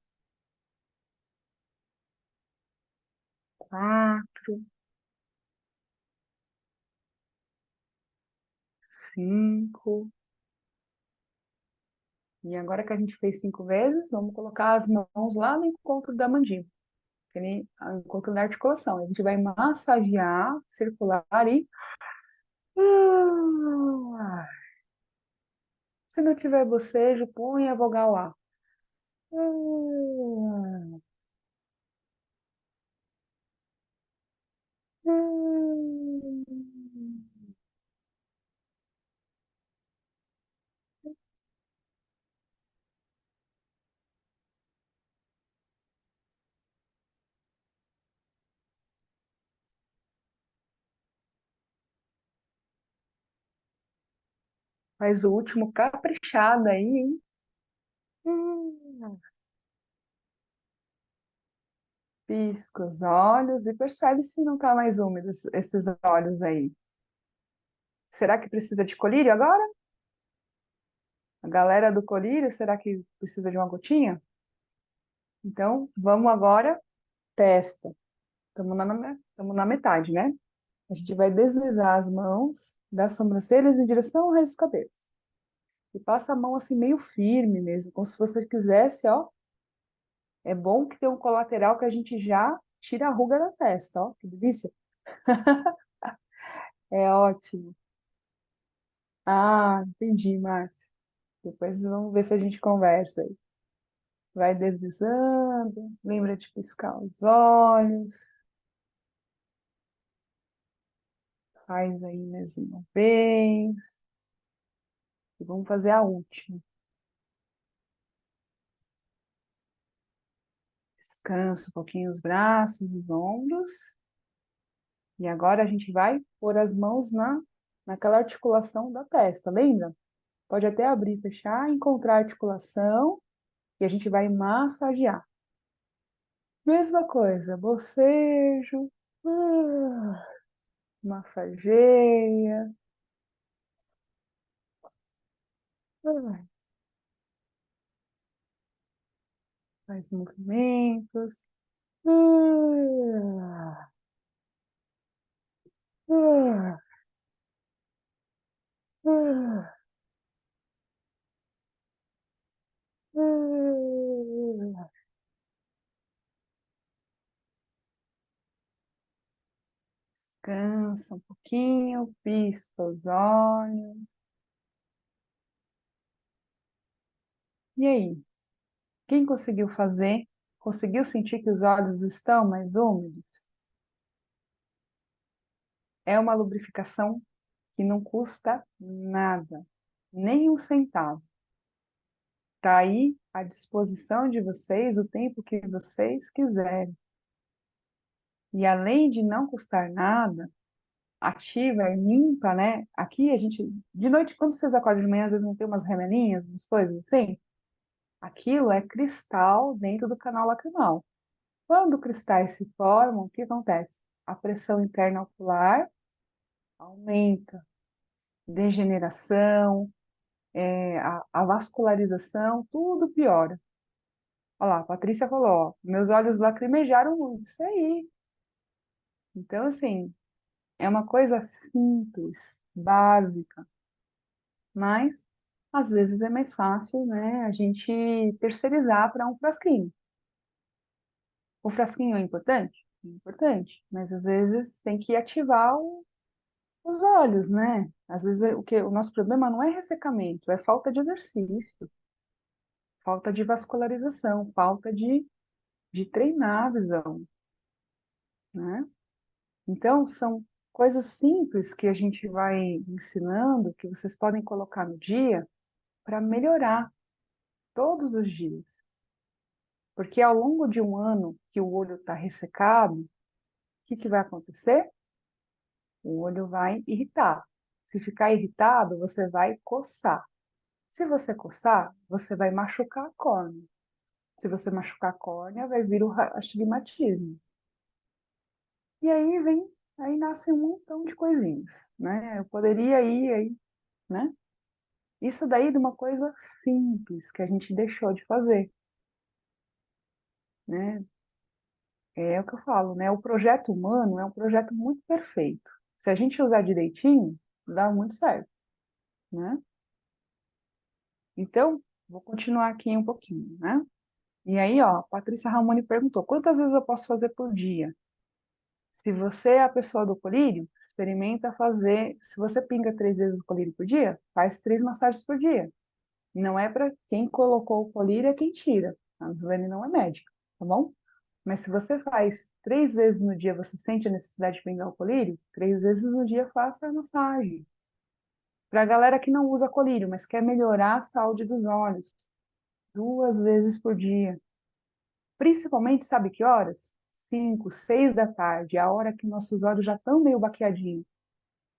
quatro, cinco. E agora que a gente fez cinco vezes, vamos colocar as mãos lá no encontro da mandíbula, no encontro da articulação. A gente vai massagear, circular e. Ah, se não tiver bocejo, põe a vogal A. Ah, faz o último caprichado aí, hein? Pisca os olhos e percebe se não está mais úmidos esses olhos aí. Será que precisa de colírio agora? A galera do colírio, será que precisa de uma gotinha? Então, vamos agora, testa. Estamos na metade, né? A gente vai deslizar as mãos das sobrancelhas em direção ao resto dos cabelos. E passa a mão assim meio firme mesmo, como se você quisesse, ó. É bom que tem um colateral que a gente já tira a ruga da testa, ó. Que delícia. É ótimo. Ah, entendi, Márcia. Depois vamos ver se a gente conversa aí. Vai deslizando, lembra de piscar os olhos, faz aí mais uma vez. E vamos fazer a última. Descansa um pouquinho os braços, os ombros. E agora a gente vai pôr as mãos naquela articulação da testa, lembra? Pode até abrir, fechar, encontrar a articulação e a gente vai massagear. Mesma coisa, bocejo, massageia, ah, faz movimentos. Ah, ah, ah, ah. Cansa um pouquinho, pisca os olhos. E aí, quem conseguiu fazer? Conseguiu sentir que os olhos estão mais úmidos? É uma lubrificação que não custa nada, nem um centavo. Está aí à disposição de vocês o tempo que vocês quiserem. E além de não custar nada, ativa e limpa, né? Aqui a gente, de noite, quando vocês acordam de manhã, às vezes não tem umas remelinhas, umas coisas assim. Aquilo é cristal dentro do canal lacrimal. Quando cristais se formam, o que acontece? A pressão interna ocular aumenta, degeneração, a vascularização, tudo piora. Olha lá, a Patrícia falou, ó, meus olhos lacrimejaram muito, isso aí. Então, assim, é uma coisa simples, básica, mas às vezes é mais fácil, né, a gente terceirizar para um frasquinho. O frasquinho é importante? É importante, mas às vezes tem que ativar os olhos, né? Às vezes o nosso problema não é ressecamento, é falta de exercício, falta de vascularização, falta de treinar a visão, né? Então, são coisas simples que a gente vai ensinando, que vocês podem colocar no dia para melhorar todos os dias. Porque ao longo de um ano que o olho está ressecado, o que vai acontecer? O olho vai irritar. Se ficar irritado, você vai coçar. Se você coçar, você vai machucar a córnea. Se você machucar a córnea, vai vir o astigmatismo. E aí nasce um montão de coisinhas, né? Eu poderia ir aí, né? Isso daí de uma coisa simples que a gente deixou de fazer, né? É o que eu falo, né? O projeto humano é um projeto muito perfeito. Se a gente usar direitinho, dá muito certo, né? Então, vou continuar aqui um pouquinho, né? E aí, ó, Patrícia Ramone perguntou: quantas vezes eu posso fazer por dia? Se você é a pessoa do colírio, experimenta fazer. Se você pinga 3 vezes o colírio por dia, faz 3 massagens por dia. Não é para quem colocou o colírio, é quem tira. A Gislene não é médica, tá bom? Mas se você faz 3 vezes no dia, você sente a necessidade de pingar o colírio, 3 vezes no dia faça a massagem. Para a galera que não usa colírio, mas quer melhorar a saúde dos olhos, 2 vezes por dia. Principalmente, sabe que horas? 5, 6 da tarde, a hora que nossos olhos já estão meio baqueadinhos.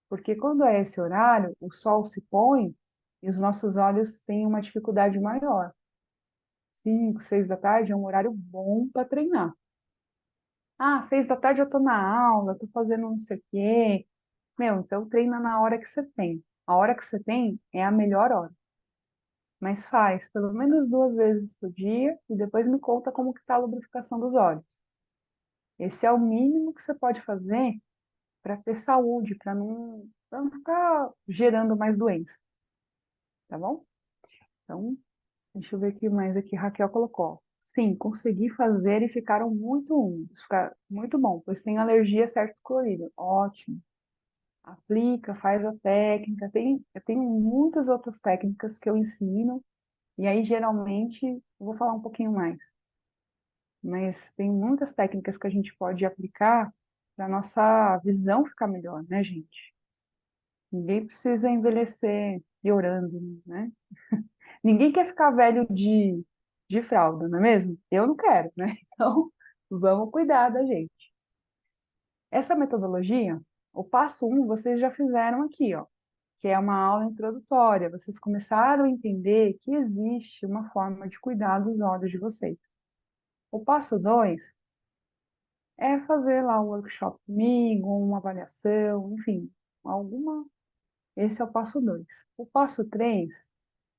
Porque quando é esse horário, o sol se põe e os nossos olhos têm uma dificuldade maior. 5, 6 da tarde é um horário bom para treinar. Ah, 6 da tarde eu estou na aula, estou fazendo não sei o quê. Meu, então treina na hora que você tem. A hora que você tem é a melhor hora. Mas faz pelo menos 2 vezes por dia e depois me conta como que está a lubrificação dos olhos. Esse é o mínimo que você pode fazer para ter saúde, para não ficar gerando mais doença, tá bom? Então, deixa eu ver o que mais aqui Raquel colocou. Sim, consegui fazer e ficaram muito úmidos. Fica muito bom, pois tem alergia a certo colorido. Ótimo. Aplica, faz a técnica. Eu tenho muitas outras técnicas que eu ensino, e aí geralmente eu vou falar um pouquinho mais. Mas tem muitas técnicas que a gente pode aplicar para nossa visão ficar melhor, né, gente? Ninguém precisa envelhecer piorando, né? Ninguém quer ficar velho de fralda, não é mesmo? Eu não quero, né? Então, vamos cuidar da gente. Essa metodologia, o passo um, vocês já fizeram aqui, ó, que é uma aula introdutória. Vocês começaram a entender que existe uma forma de cuidar dos olhos de vocês. O passo 2 é fazer lá um workshop comigo, uma avaliação, enfim, alguma. Esse é o passo 2. O passo 3,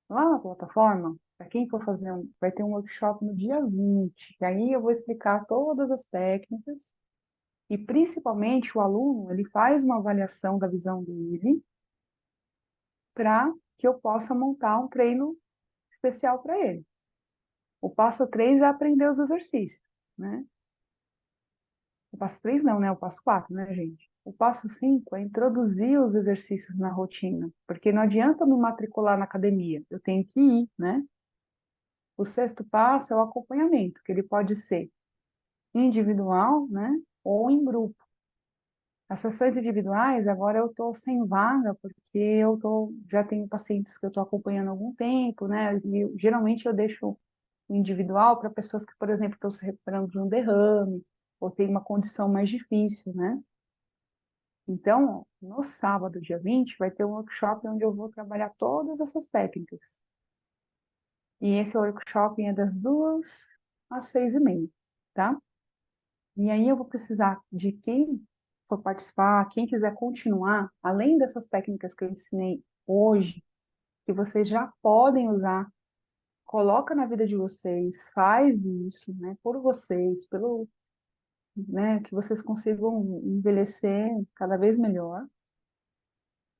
lá na plataforma, para quem for fazer vai ter um workshop no dia 20, que aí eu vou explicar todas as técnicas e principalmente o aluno, ele faz uma avaliação da visão dele para que eu possa montar um treino especial para ele. O passo 3 é aprender os exercícios, né? O passo 3 não, né? O passo 4, né, gente? O passo 5 é introduzir os exercícios na rotina, porque não adianta eu me matricular na academia, eu tenho que ir, né? O sexto passo é o acompanhamento, que ele pode ser individual, né? Ou em grupo. As sessões individuais, agora eu estou sem vaga, porque já tenho pacientes que eu estou acompanhando há algum tempo, né? E, geralmente eu deixo o individual para pessoas que, por exemplo, estão se recuperando de um derrame, ou tem uma condição mais difícil, né? Então, no sábado, dia 20, vai ter um workshop onde eu vou trabalhar todas essas técnicas. E esse workshop é das 2 às 6h30, tá? E aí eu vou precisar de quem for participar, quem quiser continuar, além dessas técnicas que eu ensinei hoje, que vocês já podem usar, coloca na vida de vocês, faz isso, né, por vocês, né, que vocês consigam envelhecer cada vez melhor.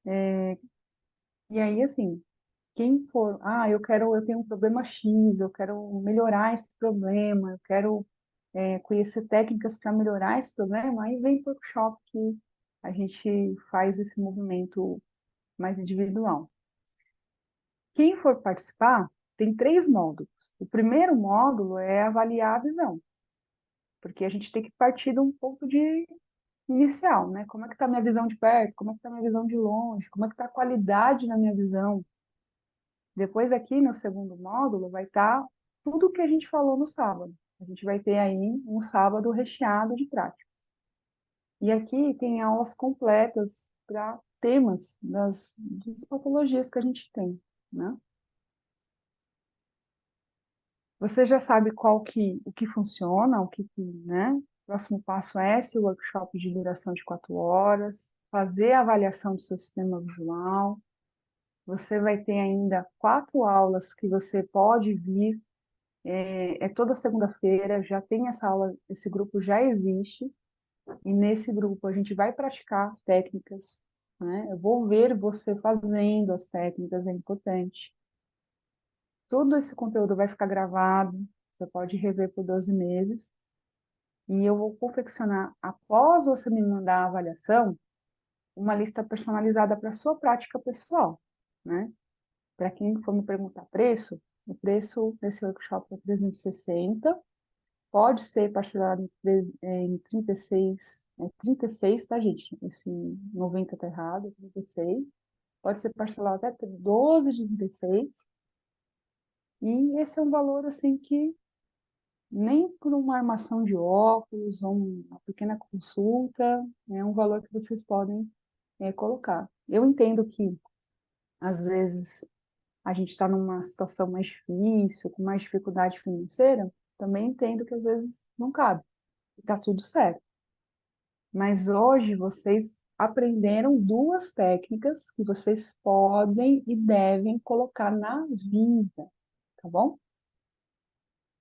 E aí, assim, quem for, eu tenho um problema X, eu quero melhorar esse problema, eu quero conhecer técnicas para melhorar esse problema, aí vem para o workshop que a gente faz esse movimento mais individual. Quem for participar, tem 3 módulos. O primeiro módulo é avaliar a visão, porque a gente tem que partir de um ponto de inicial, né? Como é que está a minha visão de perto? Como é que está a minha visão de longe? Como é que está a qualidade na minha visão? Depois aqui no segundo módulo vai estar tudo o que a gente falou no sábado, A gente vai ter aí um sábado recheado de prática. E aqui tem aulas completas para temas das patologias que a gente tem, né? Você já sabe o que funciona, né? O próximo passo é esse workshop de duração de 4 horas, fazer a avaliação do seu sistema visual. Você vai ter ainda 4 aulas que você pode vir, é toda segunda-feira, já tem essa aula, esse grupo já existe, e nesse grupo a gente vai praticar técnicas, né? Eu vou ver você fazendo as técnicas, é importante. Todo esse conteúdo vai ficar gravado, você pode rever por 12 meses, e eu vou confeccionar, após você me mandar a avaliação, uma lista personalizada para a sua prática pessoal, né? Para quem for me perguntar preço, o preço desse workshop é 360, pode ser parcelado em 36, 36, tá, gente? Esse 90 tá errado, 36. Pode ser parcelado até 12 de 36. E esse é um valor, assim, que nem por uma armação de óculos ou uma pequena consulta, é um valor que vocês podem colocar. Eu entendo que, às vezes, a gente está numa situação mais difícil, com mais dificuldade financeira, também entendo que, às vezes, não cabe. Está tudo certo. Mas hoje vocês aprenderam duas técnicas que vocês podem e devem colocar na vida, tá bom?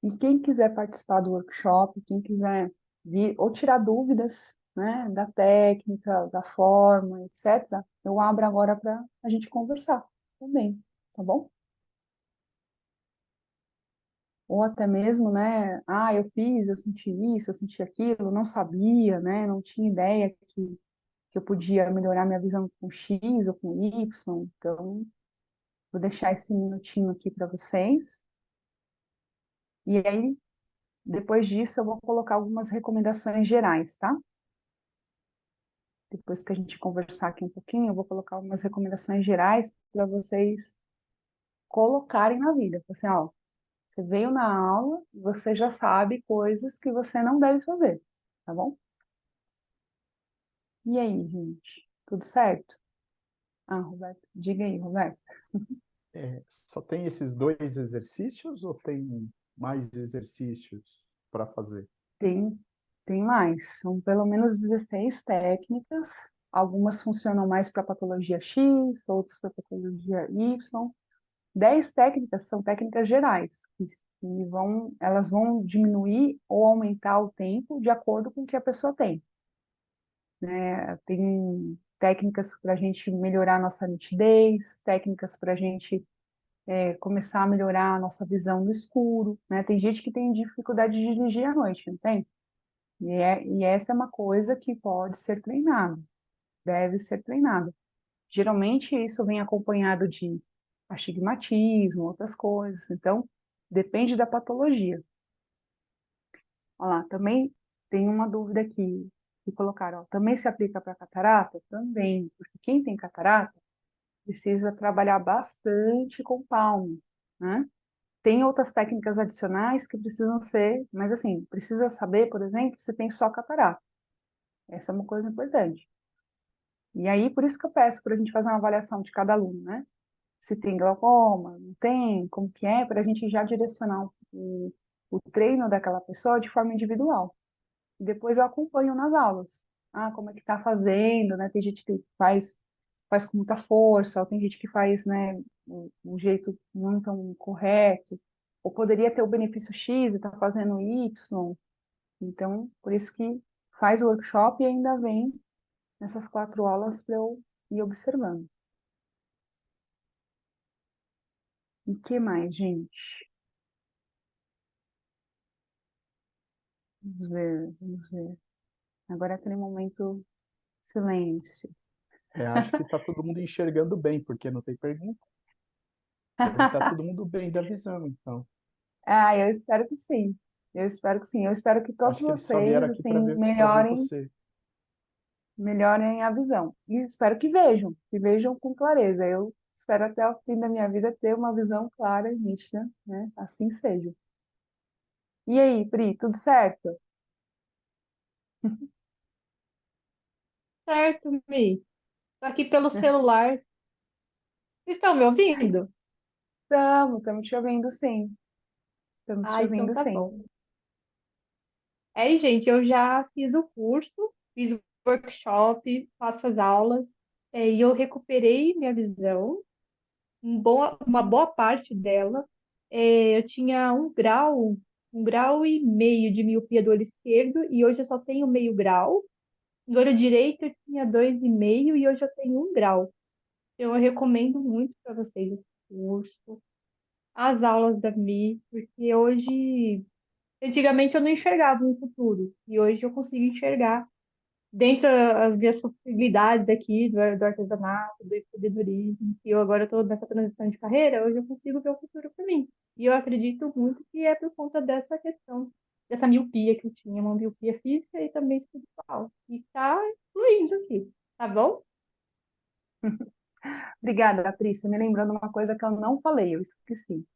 E quem quiser participar do workshop, quem quiser vir ou tirar dúvidas, né, da técnica, da forma, etc., eu abro agora para a gente conversar também, tá bom? Ou até mesmo, né, eu fiz, eu senti isso, eu senti aquilo, não sabia, né, não tinha ideia que eu podia melhorar minha visão com X ou com Y. Então, vou deixar esse minutinho aqui para vocês. E aí, depois disso, eu vou colocar algumas recomendações gerais, tá? Depois que a gente conversar aqui um pouquinho, eu vou colocar algumas recomendações gerais para vocês colocarem na vida. Assim, ó, você veio na aula, você já sabe coisas que você não deve fazer, tá bom? E aí, gente? Tudo certo? Roberto, diga aí, Roberto. Só tem esses dois exercícios ou tem mais exercícios para fazer? Tem, tem mais. São pelo menos 16 técnicas. Algumas funcionam mais para patologia X, outras para patologia Y. 10 técnicas são técnicas gerais, elas vão diminuir ou aumentar o tempo de acordo com o que a pessoa tem. Né? Tem técnicas para a gente melhorar a nossa nitidez, técnicas para a gente começar a melhorar a nossa visão no escuro. Né? Tem gente que tem dificuldade de dirigir à noite, não tem? E essa é uma coisa que pode ser treinada, deve ser treinada. Geralmente isso vem acompanhado de astigmatismo, outras coisas. Então, depende da patologia. Olha lá, também tem uma dúvida aqui que colocaram. Ó, também se aplica para catarata? Também, porque quem tem catarata precisa trabalhar bastante com palmo, né? Tem outras técnicas adicionais que precisam ser, mas assim, precisa saber, por exemplo, se tem só catarata. Essa é uma coisa importante. E aí, por isso que eu peço para a gente fazer uma avaliação de cada aluno, né? Se tem glaucoma, não tem, como que é, para a gente já direcionar o treino daquela pessoa de forma individual. E depois eu acompanho nas aulas. Como é que está fazendo, né? Tem gente que faz com muita força, ou tem gente que faz, né, um jeito não tão correto, ou poderia ter o benefício X e está fazendo Y. Então, por isso que faz o workshop e ainda vem nessas 4 aulas para eu ir observando. E o que mais, gente? Vamos ver, vamos ver. Agora é aquele momento silêncio. Acho que está todo mundo enxergando bem, porque não tem pergunta. Deve estar todo mundo bem da visão, então. Eu espero que sim. Eu espero que sim. Eu espero que todos Acho que eles só vieram vocês, aqui assim, para ver melhorem, você. melhorem a visão. E espero que vejam com clareza. Eu espero até o fim da minha vida ter uma visão clara e nítida, né? Assim seja. E aí, Pri, tudo certo? Certo, Mi. Tô aqui pelo celular. Vocês estão me ouvindo? Estamos te ouvindo sim. Estamos te Ah, então ouvindo tá sim. bom. Aí, gente, eu já fiz o curso, fiz o workshop, faço as aulas, e eu recuperei minha visão, uma boa parte dela. Eu tinha 1,5 grau de miopia do olho esquerdo, e hoje eu só tenho meio grau. Do olho direito eu tinha 2,5 e hoje eu tenho 1 grau. Então, eu recomendo muito para vocês esse curso, as aulas da Mi, porque hoje, antigamente eu não enxergava um futuro, e hoje eu consigo enxergar dentro das minhas possibilidades aqui do artesanato, do empreendedorismo, e eu agora estou nessa transição de carreira, hoje eu consigo ver o futuro para mim. E eu acredito muito que é por conta dessa questão, dessa miopia que eu tinha, uma miopia física e também espiritual. E está fluindo aqui, tá bom? Obrigada, Pri. Você me lembrando uma coisa que eu não falei, eu esqueci.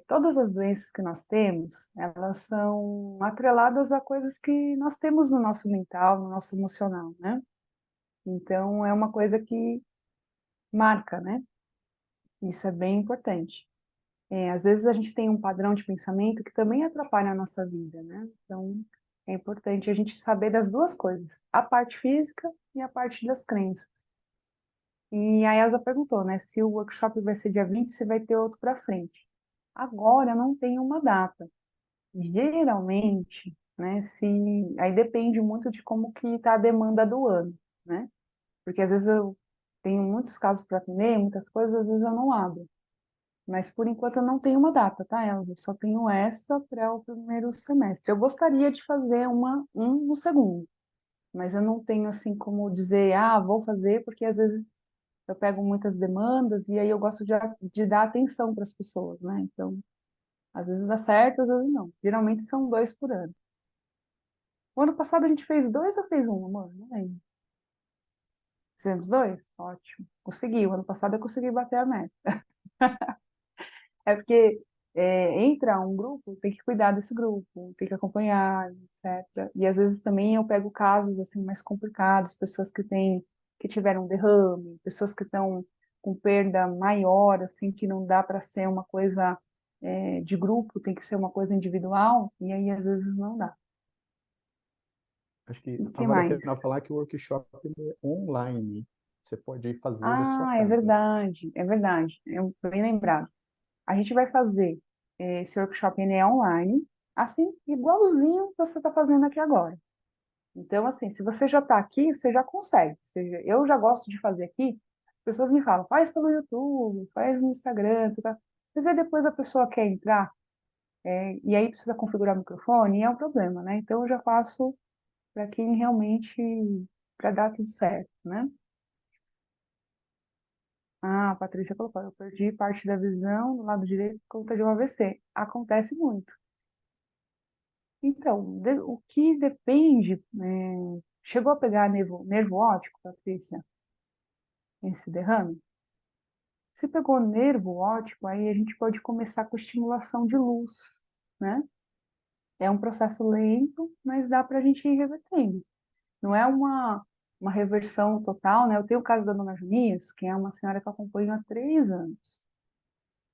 Todas as doenças que nós temos, elas são atreladas a coisas que nós temos no nosso mental, no nosso emocional, né? Então, é uma coisa que marca, né? Isso é bem importante. Às vezes a gente tem um padrão de pensamento que também atrapalha a nossa vida, né? Então, é importante a gente saber das duas coisas, a parte física e a parte das crenças. E a Elsa perguntou, né, se o workshop vai ser dia 20, se vai ter outro para frente. Agora não tem uma data. Geralmente, né, se aí depende muito de como que está a demanda do ano, né? Porque às vezes eu tenho muitos casos para atender, muitas coisas, às vezes eu não abro. Mas por enquanto eu não tenho uma data, tá, Elza? Eu só tenho essa para o primeiro semestre. Eu gostaria de fazer um no segundo, mas eu não tenho assim como dizer, ah, vou fazer, porque às vezes eu pego muitas demandas e aí eu gosto de dar atenção para as pessoas, né? Então, às vezes dá certo, às vezes não. Geralmente são dois por ano. O ano passado a gente fez dois ou fez um, amor? Não lembro. Fizemos dois? Ótimo. Consegui. O ano passado eu consegui bater a meta. É porque entra um grupo, tem que cuidar desse grupo, tem que acompanhar, etc. E às vezes também eu pego casos assim mais complicados, pessoas que tiveram derrame, pessoas que estão com perda maior, assim, que não dá para ser uma coisa de grupo, tem que ser uma coisa individual, e aí às vezes não dá. Acho que E o não que vale a mais? pena falar que o workshop ele é online. Você pode fazer da sua Ah, é casa. verdade, é verdade. Bem lembrado. A gente vai fazer esse workshop, ele é online, assim, igualzinho que você está fazendo aqui agora. Então, assim, se você já está aqui, você já consegue. Eu já gosto de fazer aqui, as pessoas me falam, faz pelo YouTube, faz no Instagram, você tá... Mas aí depois a pessoa quer entrar, e aí precisa configurar o microfone, e é um problema, né? Então, eu já faço para quem realmente, para dar tudo certo, né? Ah, a Patrícia colocou, eu perdi parte da visão do lado direito por conta de um AVC. Acontece muito. Então, o que depende, chegou a pegar nervo óptico, Patrícia, esse derrame? Se pegou nervo óptico, aí a gente pode começar com estimulação de luz, né? É um processo lento, mas dá para a gente ir revertendo. Não é uma reversão total, né? Eu tenho o caso da dona Junice, que é uma senhora que eu acompanho há 3 anos.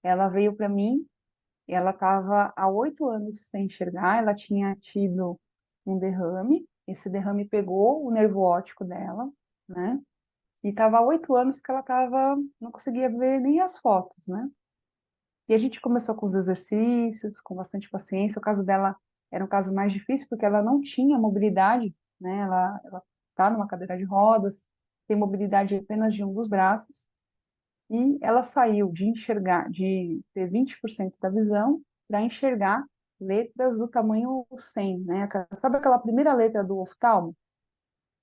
Ela veio para mim. Ela estava há 8 anos sem enxergar, ela tinha tido um derrame, esse derrame pegou o nervo óptico dela, né? E estava há 8 anos que ela não conseguia ver nem as fotos, né? E a gente começou com os exercícios, com bastante paciência. O caso dela era um caso mais difícil, porque ela não tinha mobilidade, né? Ela está numa cadeira de rodas, tem mobilidade apenas de um dos braços, e ela saiu de enxergar, de ter 20% da visão, para enxergar letras do tamanho 100, né? Sabe aquela primeira letra do oftalmo?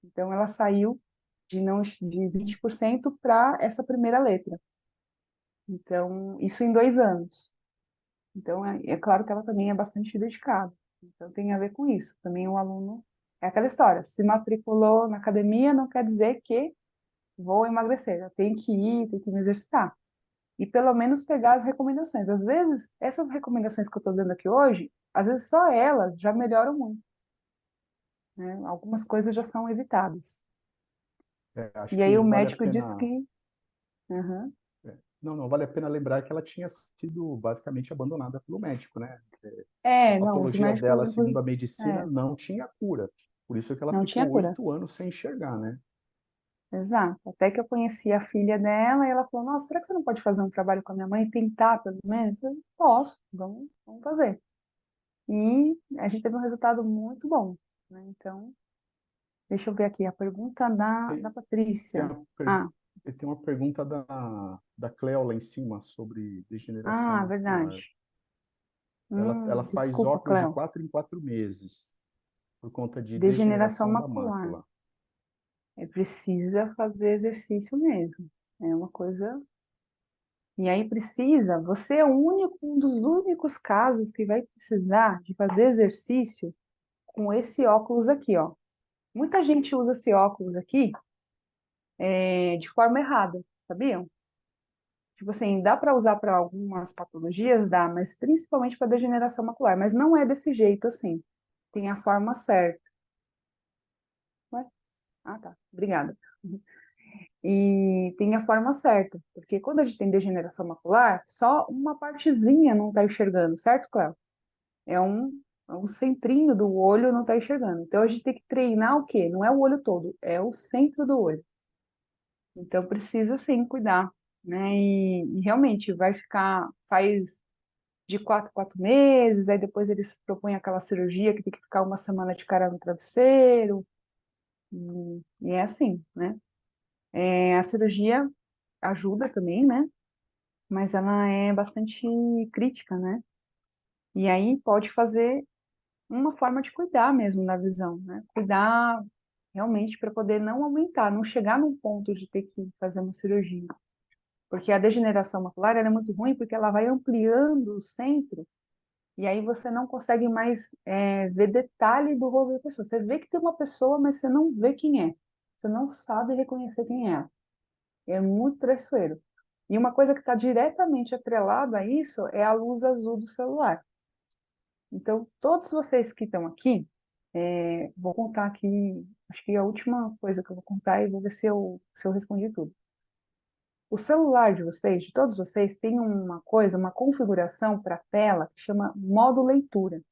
Então, ela saiu de 20% para essa primeira letra. Então, isso em 2 anos. Então, é claro que ela também é bastante dedicada. Então, tem a ver com isso. Também o aluno... É aquela história, se matriculou na academia, não quer dizer que vou emagrecer. Eu tenho que ir, tenho que me exercitar. e pelo menos pegar as recomendações. Às vezes, essas recomendações que eu estou dando aqui hoje, às vezes só elas já melhoram muito, né? Algumas coisas já são evitadas. Acho E aí que o vale a médico disse pena. que... Aham. Não, não, vale a pena lembrar que ela tinha sido basicamente abandonada pelo médico, né? A Não, os patologia médicos, dela, segundo inclusive, a medicina, não tinha cura. Por isso que ela não tinha ficou cura. 8 anos sem enxergar, né? Exato. Até que eu conheci a filha dela e ela falou, nossa, será que você não pode fazer um trabalho com a minha mãe e tentar, pelo menos? Eu, posso, vamos fazer. E a gente teve um resultado muito bom, né? Então, deixa eu ver aqui, a pergunta da Tem, tem, Patrícia. uma, per- Ah, tem uma pergunta da Cleo lá em cima sobre degeneração verdade. macular. Ela faz Desculpa, óculos de Cléo. 4 em 4 meses por conta de Degeneração degeneração da macular. mácula. Precisa fazer exercício mesmo. É uma coisa. E aí precisa, você é um dos únicos casos que vai precisar de fazer exercício com esse óculos aqui, ó. Muita gente usa esse óculos aqui de forma errada, sabiam? Tipo assim, dá para usar para algumas patologias, dá, mas principalmente para degeneração macular, mas não é desse jeito assim. Tem a forma certa. Ué? Ah, tá. Obrigada. E tem a forma certa, porque quando a gente tem degeneração macular, só uma partezinha não está enxergando, certo, Cléo? É um centrinho do olho não está enxergando. Então a gente tem que treinar o quê? Não é o olho todo, é o centro do olho. Então precisa sim cuidar, né? E realmente vai ficar, faz de 4 em 4 meses, aí depois eles propõem aquela cirurgia que tem que ficar uma semana de cara no travesseiro, e é assim, né? A cirurgia ajuda também, né? Mas ela é bastante crítica, né? E aí pode fazer uma forma de cuidar mesmo da visão, né? Cuidar realmente para poder não aumentar, não chegar num ponto de ter que fazer uma cirurgia. Porque a degeneração macular ela é muito ruim porque ela vai ampliando o centro e aí você não consegue mais ver detalhe do rosto da pessoa. Você vê que tem uma pessoa, mas você não vê quem é. Você não sabe reconhecer quem é. É muito traiçoeiro. E uma coisa que está diretamente atrelada a isso é a luz azul do celular. Então, todos vocês que estão aqui, vou contar aqui, acho que é a última coisa que eu vou contar e vou ver se eu respondi tudo. O celular de vocês, de todos vocês, tem uma coisa, uma configuração para a tela que chama modo leitura.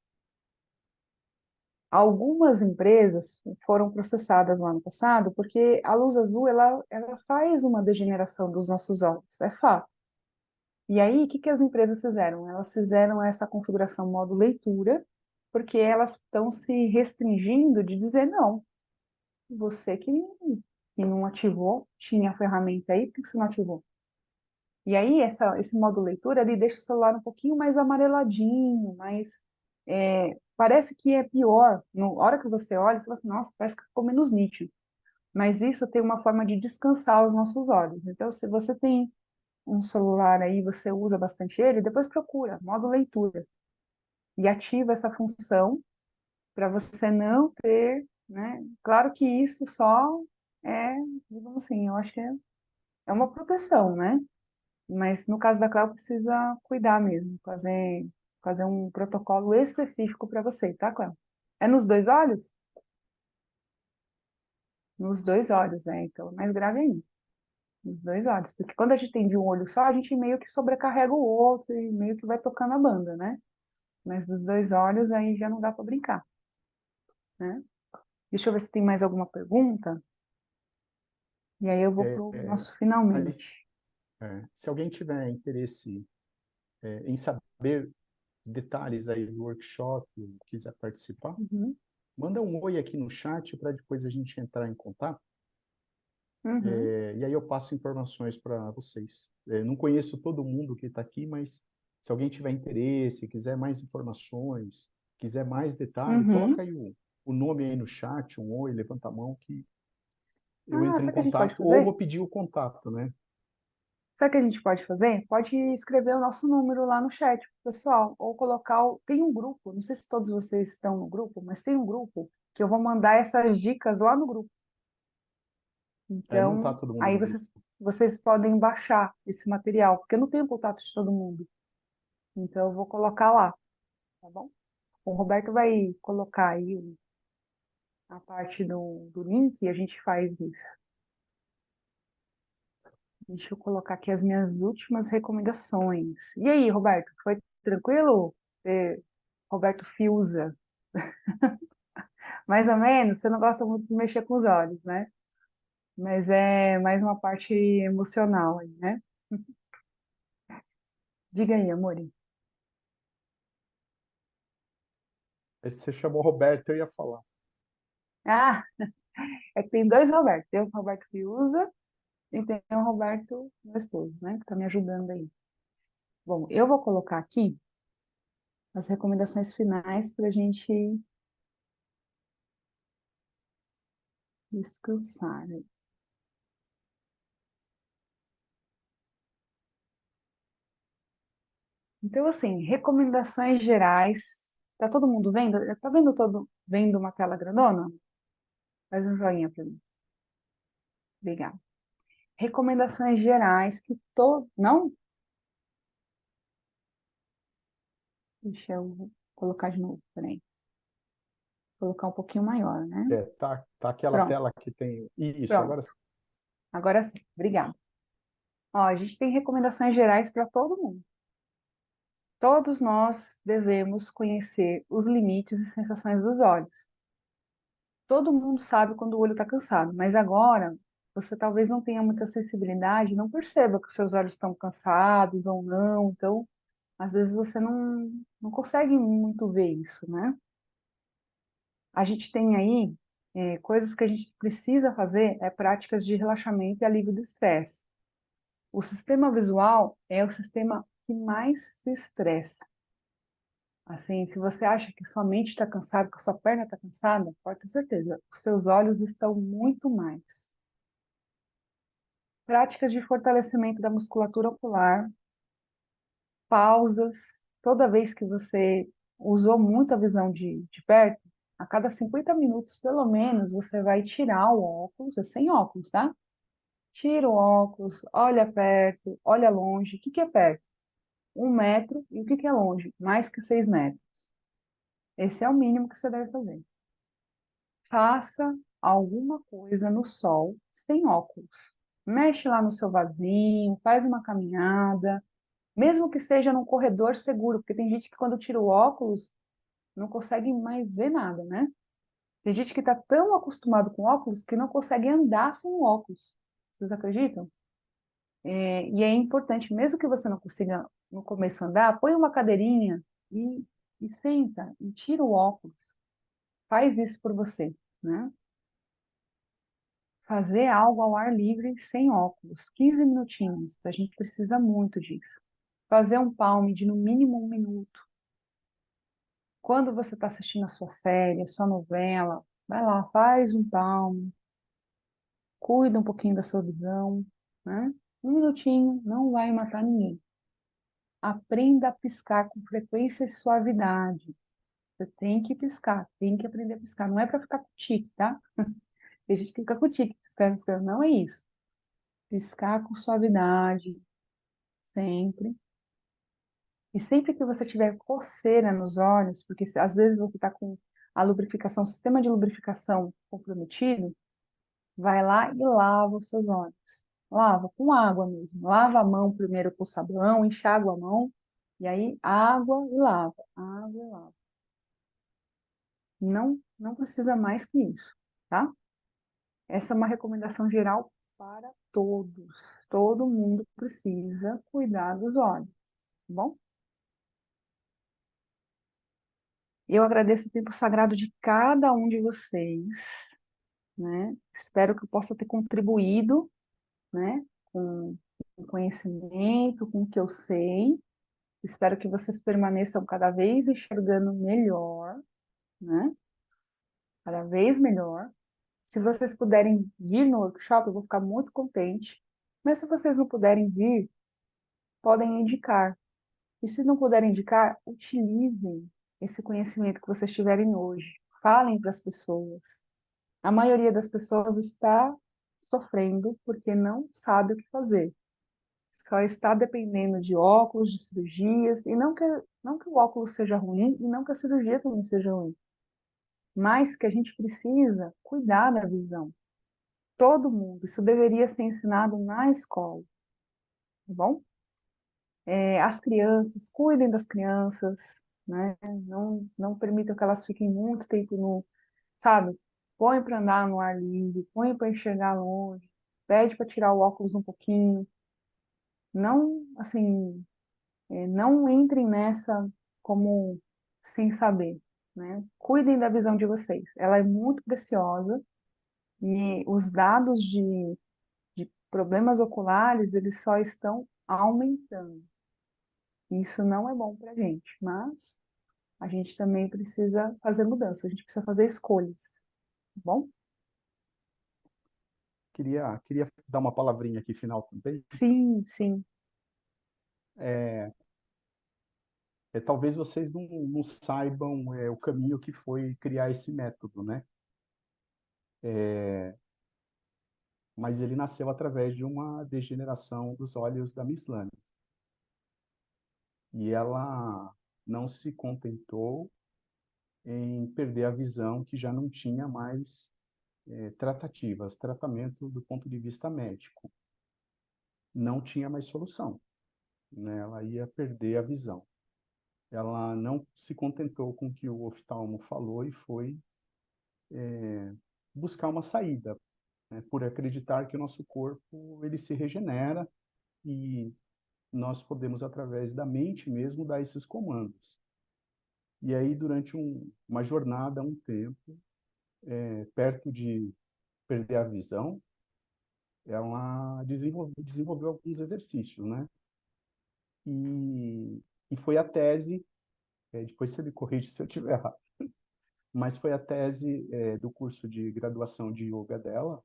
Algumas empresas foram processadas lá no passado porque a luz azul ela faz uma degeneração dos nossos olhos, é fato. E aí, o que as empresas fizeram? Elas fizeram essa configuração modo leitura, porque elas estão se restringindo de dizer não. Você que não ativou, tinha a ferramenta aí, por que você não ativou? E aí, esse modo leitura, ele deixa o celular um pouquinho mais amareladinho, parece que é pior. Na hora que você olha, você fala assim, nossa, parece que ficou menos nítido. Mas isso tem uma forma de descansar os nossos olhos. Então, se você tem um celular aí, você usa bastante ele, depois procura, modo leitura. E ativa essa função para você não ter, né? Claro que isso só é, digamos assim, eu acho que é uma proteção, né? Mas no caso da Cláudia, precisa cuidar mesmo, fazer um protocolo específico para você, tá, Cláudia? É nos dois olhos? Nos dois olhos, então é mais grave ainda. Nos dois olhos. Porque quando a gente tem de um olho só, a gente meio que sobrecarrega o outro e meio que vai tocando a banda, né? Mas dos dois olhos aí já não dá para brincar, né? Deixa eu ver se tem mais alguma pergunta. E aí eu vou É, para o é, nosso aí, finalmente. se alguém tiver interesse em saber detalhes aí do workshop, quiser participar, Uhum, manda um oi aqui no chat para depois a gente entrar em contato. uhum, E aí eu passo informações para vocês. Não conheço todo mundo que está aqui, mas se alguém tiver interesse, quiser mais informações, quiser mais detalhe, coloca uhum. aí o nome aí no chat, um oi, levanta a mão que eu Ah, entro em sabe o que a gente pode contato ou fazer? vou pedir o contato, né? Sabe o que a gente pode fazer? Pode escrever o nosso número lá no chat, pessoal, ou colocar. Tem um grupo, não sei se todos vocês estão no grupo, mas tem um grupo que eu vou mandar essas dicas lá no grupo. Não está Então, todo mundo aí vendo. vocês podem baixar esse material, porque eu não tenho contato de todo mundo. Então, eu vou colocar lá, tá bom? O Roberto vai colocar aí a parte do link e a gente faz isso. Deixa eu colocar aqui as minhas últimas recomendações. E aí, Roberto, foi tranquilo? Roberto Fiuza. Mais ou menos, você não gosta muito de mexer com os olhos, né? Mas é mais uma parte emocional aí, né? Diga aí, amore. Aí você chamou o Roberto, eu ia falar. Ah, é que tem dois Robertos. Tem o Roberto Fiuza e tem o Roberto, meu esposo, né? Que tá me ajudando aí. Bom, eu vou colocar aqui as recomendações finais para a gente descansar, né? Então, assim, recomendações gerais. Tá todo mundo vendo? Tá vendo uma tela grandona? Faz um joinha para mim. Obrigada. Recomendações gerais que todo. Não? Deixa eu colocar de novo, peraí. Colocar um pouquinho maior, né? Tá aquela Pronto, tela que tem. Isso, pronto. agora sim. Agora sim, obrigada. Ó, a gente tem recomendações gerais para todo mundo. Todos nós devemos conhecer os limites e sensações dos olhos. Todo mundo sabe quando o olho está cansado, mas agora você talvez não tenha muita sensibilidade, não perceba que os seus olhos estão cansados ou não, então às vezes você não consegue muito ver isso, né? A gente tem aí coisas que a gente precisa fazer, práticas de relaxamento e alívio do estresse. O sistema visual é o sistema que mais se estressa. Assim, se você acha que sua mente está cansada, que sua perna está cansada, pode ter certeza, os seus olhos estão muito mais. Práticas de fortalecimento da musculatura ocular, pausas, toda vez que você usou muito a visão de perto, a cada 50 minutos, pelo menos, você vai tirar o óculos, é sem óculos, tá? Tira o óculos, olha perto, olha longe. O que que é perto? 1 metro. E o que que é longe? Mais que 6 metros. Esse é o mínimo que você deve fazer. Faça alguma coisa no sol sem óculos. Mexe lá no seu vasinho, faz uma caminhada, mesmo que seja num corredor seguro, porque tem gente que quando tira o óculos não consegue mais ver nada, né? Tem gente que está tão acostumado com óculos que não consegue andar sem o óculos. Vocês acreditam? E é importante, mesmo que você não consiga no começo andar, põe uma cadeirinha e senta e tira o óculos. Faz isso por você, né? Fazer algo ao ar livre sem óculos, 15 minutinhos, a gente precisa muito disso. Fazer um palme de no mínimo 1 minuto. Quando você está assistindo a sua série, a sua novela, vai lá, faz um palme, cuida um pouquinho da sua visão, né? 1 minutinho não vai matar ninguém. Aprenda a piscar com frequência e suavidade. Você tem que piscar, tem que aprender a piscar. Não é para ficar com tique, tá? Tem gente que fica com tique, piscando, piscando. Não é isso. Piscar com suavidade, sempre. E sempre que você tiver coceira nos olhos, porque às vezes você está com a lubrificação, o sistema de lubrificação comprometido, vai lá e lava os seus olhos. Lava com água mesmo. Lava a mão primeiro com sabão, enxágua a mão, e aí água e lava, água e lava. Não precisa mais que isso, tá? Essa é uma recomendação geral para todos. Todo mundo precisa cuidar dos olhos, tá bom? Eu agradeço o tempo sagrado de cada um de vocês, né? Espero que eu possa ter contribuído, né, com o conhecimento, com o que eu sei. Espero que vocês permaneçam cada vez enxergando melhor, né? Cada vez melhor. Se vocês puderem vir no workshop, eu vou ficar muito contente. Mas se vocês não puderem vir, podem indicar. E se não puderem indicar, utilizem esse conhecimento que vocês tiverem hoje. Falem para as pessoas. A maioria das pessoas está sofrendo porque não sabe o que fazer. Só está dependendo de óculos, de cirurgias, e não que o óculos seja ruim e não que a cirurgia também seja ruim, mas que a gente precisa cuidar da visão. Todo mundo, isso deveria ser ensinado na escola, tá bom? As crianças, cuidem das crianças, né? Não permitam que elas fiquem muito tempo no, sabe? Põe para andar no ar livre, põe para enxergar longe, pede para tirar o óculos um pouquinho. Não, assim, não entrem nessa como sem saber, né? Cuidem da visão de vocês. Ela é muito preciosa e os dados de problemas oculares, eles só estão aumentando. Isso não é bom para a gente, mas a gente também precisa fazer mudanças, a gente precisa fazer escolhas, tá bom? Queria dar uma palavrinha aqui final também. Sim, sim. É, talvez vocês não saibam o caminho que foi criar esse método, né? Mas ele nasceu através de uma degeneração dos olhos da Miss Lane. E ela não se contentou em perder a visão, que já não tinha mais tratativas, tratamento do ponto de vista médico. Não tinha mais solução, né? Ela ia perder a visão. Ela não se contentou com o que o oftalmo falou e foi buscar uma saída, né? Por acreditar que o nosso corpo ele se regenera e nós podemos, através da mente mesmo, dar esses comandos. E aí, durante uma jornada, um tempo, perto de perder a visão, ela desenvolveu alguns exercícios, né? E foi a tese, depois você me corrige se eu estiver errado, mas foi a tese do curso de graduação de yoga dela.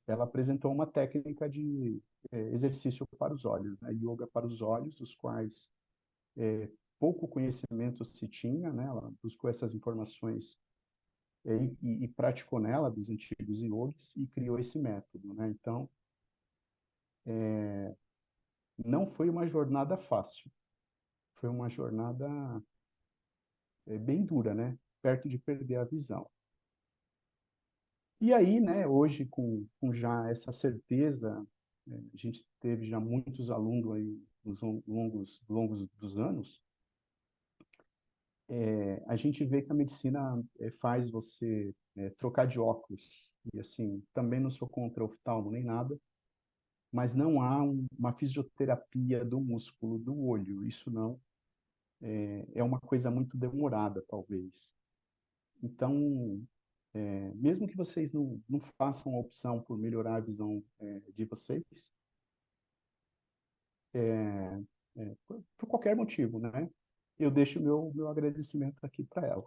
Ela apresentou uma técnica de exercício para os olhos, né? Yoga para os olhos, os quais pouco conhecimento se tinha, né? Ela buscou essas informações e praticou nela dos antigos yogis e criou esse método, né? Então, não foi uma jornada fácil, foi uma jornada bem dura, né? Perto de perder a visão. E aí, né, hoje, com já essa certeza, a gente teve já muitos alunos aí nos longos dos anos, a gente vê que a medicina faz você trocar de óculos. E assim, também não sou contra oftalmo nem nada, mas não há uma fisioterapia do músculo do olho. Isso não é uma coisa muito demorada, talvez. Então, mesmo que vocês não façam a opção por melhorar a visão de vocês, por qualquer motivo, né? Eu deixo meu agradecimento aqui para ela.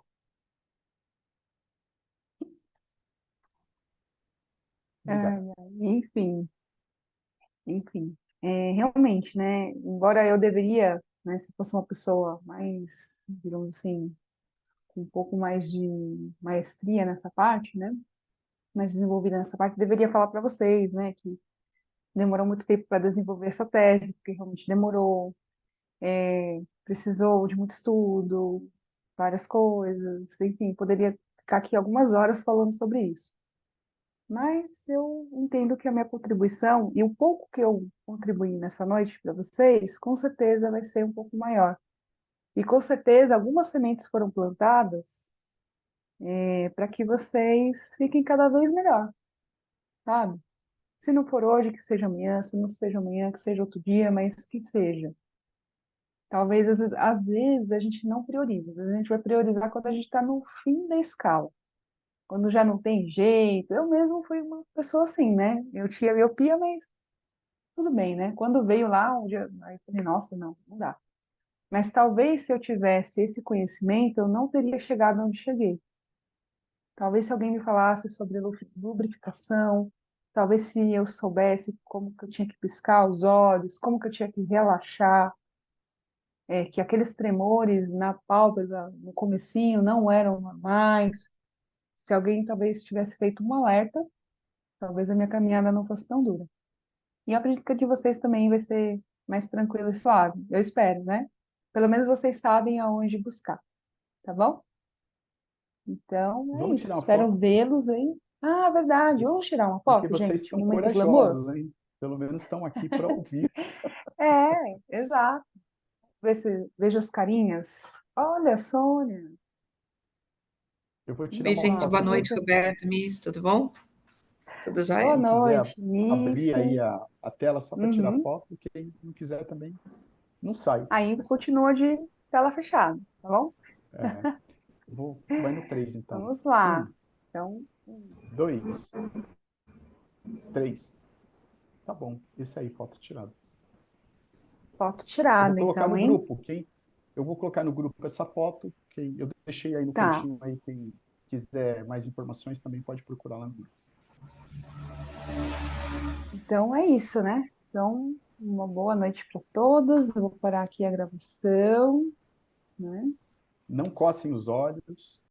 Ai, Obrigado. ai, enfim. Realmente, né? Embora eu deveria, né, se fosse uma pessoa mais, digamos assim, com um pouco mais de maestria nessa parte, né? Mais desenvolvida nessa parte, deveria falar para vocês, né, que demorou muito tempo para desenvolver essa tese, porque realmente demorou, precisou de muito estudo, várias coisas, enfim, poderia ficar aqui algumas horas falando sobre isso. Mas eu entendo que a minha contribuição e o pouco que eu contribuí nessa noite para vocês, com certeza vai ser um pouco maior. E com certeza algumas sementes foram plantadas para que vocês fiquem cada vez melhor, sabe? Se não for hoje, que seja amanhã, se não seja amanhã, que seja outro dia, mas que seja. Talvez às vezes a gente não prioriza, às vezes a gente vai priorizar quando a gente está no fim da escala, quando já não tem jeito. Eu mesmo fui uma pessoa assim, né? Eu tinha miopia, mas tudo bem, né? Quando veio lá, um dia, aí eu falei, nossa, não dá. Mas talvez se eu tivesse esse conhecimento, eu não teria chegado onde cheguei. Talvez se alguém me falasse sobre lubrificação, talvez se eu soubesse como que eu tinha que piscar os olhos, como que eu tinha que relaxar, que aqueles tremores na pálpebra, no comecinho, não eram normais. Se alguém talvez tivesse feito um alerta, talvez a minha caminhada não fosse tão dura. E eu acredito que a de vocês também vai ser mais tranquila e suave. Eu espero, né? Pelo menos vocês sabem aonde buscar, tá bom? Então é Vamos isso. tirar uma Espero foto? vê-los, hein? Ah, verdade. Vamos tirar uma Porque foto, vocês gente? Um estão momento glamour? corajosos, hein? Pelo menos estão aqui para ouvir. É, exato. Veja as carinhas. Olha, Sônia. Eu vou tirar Oi, uma gente, Uau, boa foto que aqui. noite, você. Roberto, Miss, tudo bom? Tudo Boa jóia? Quem quiser noite, abrir aí Nice. a tela só para tirar Uhum. foto, quem não quiser também não sai. Aí continua de tela fechada, tá bom? É, vai no 3 então. Vamos lá. Um, Então, dois, três. Tá bom. Esse aí, foto tirada. foto Eu vou tirada, colocar então, no hein? grupo. Eu vou colocar no grupo essa foto. Eu deixei aí no Tá. cantinho aí. Quem quiser mais informações também pode procurar lá no grupo. Então é isso, né? Então, uma boa noite para todos. Eu vou parar aqui a gravação, né? Não cocem os olhos.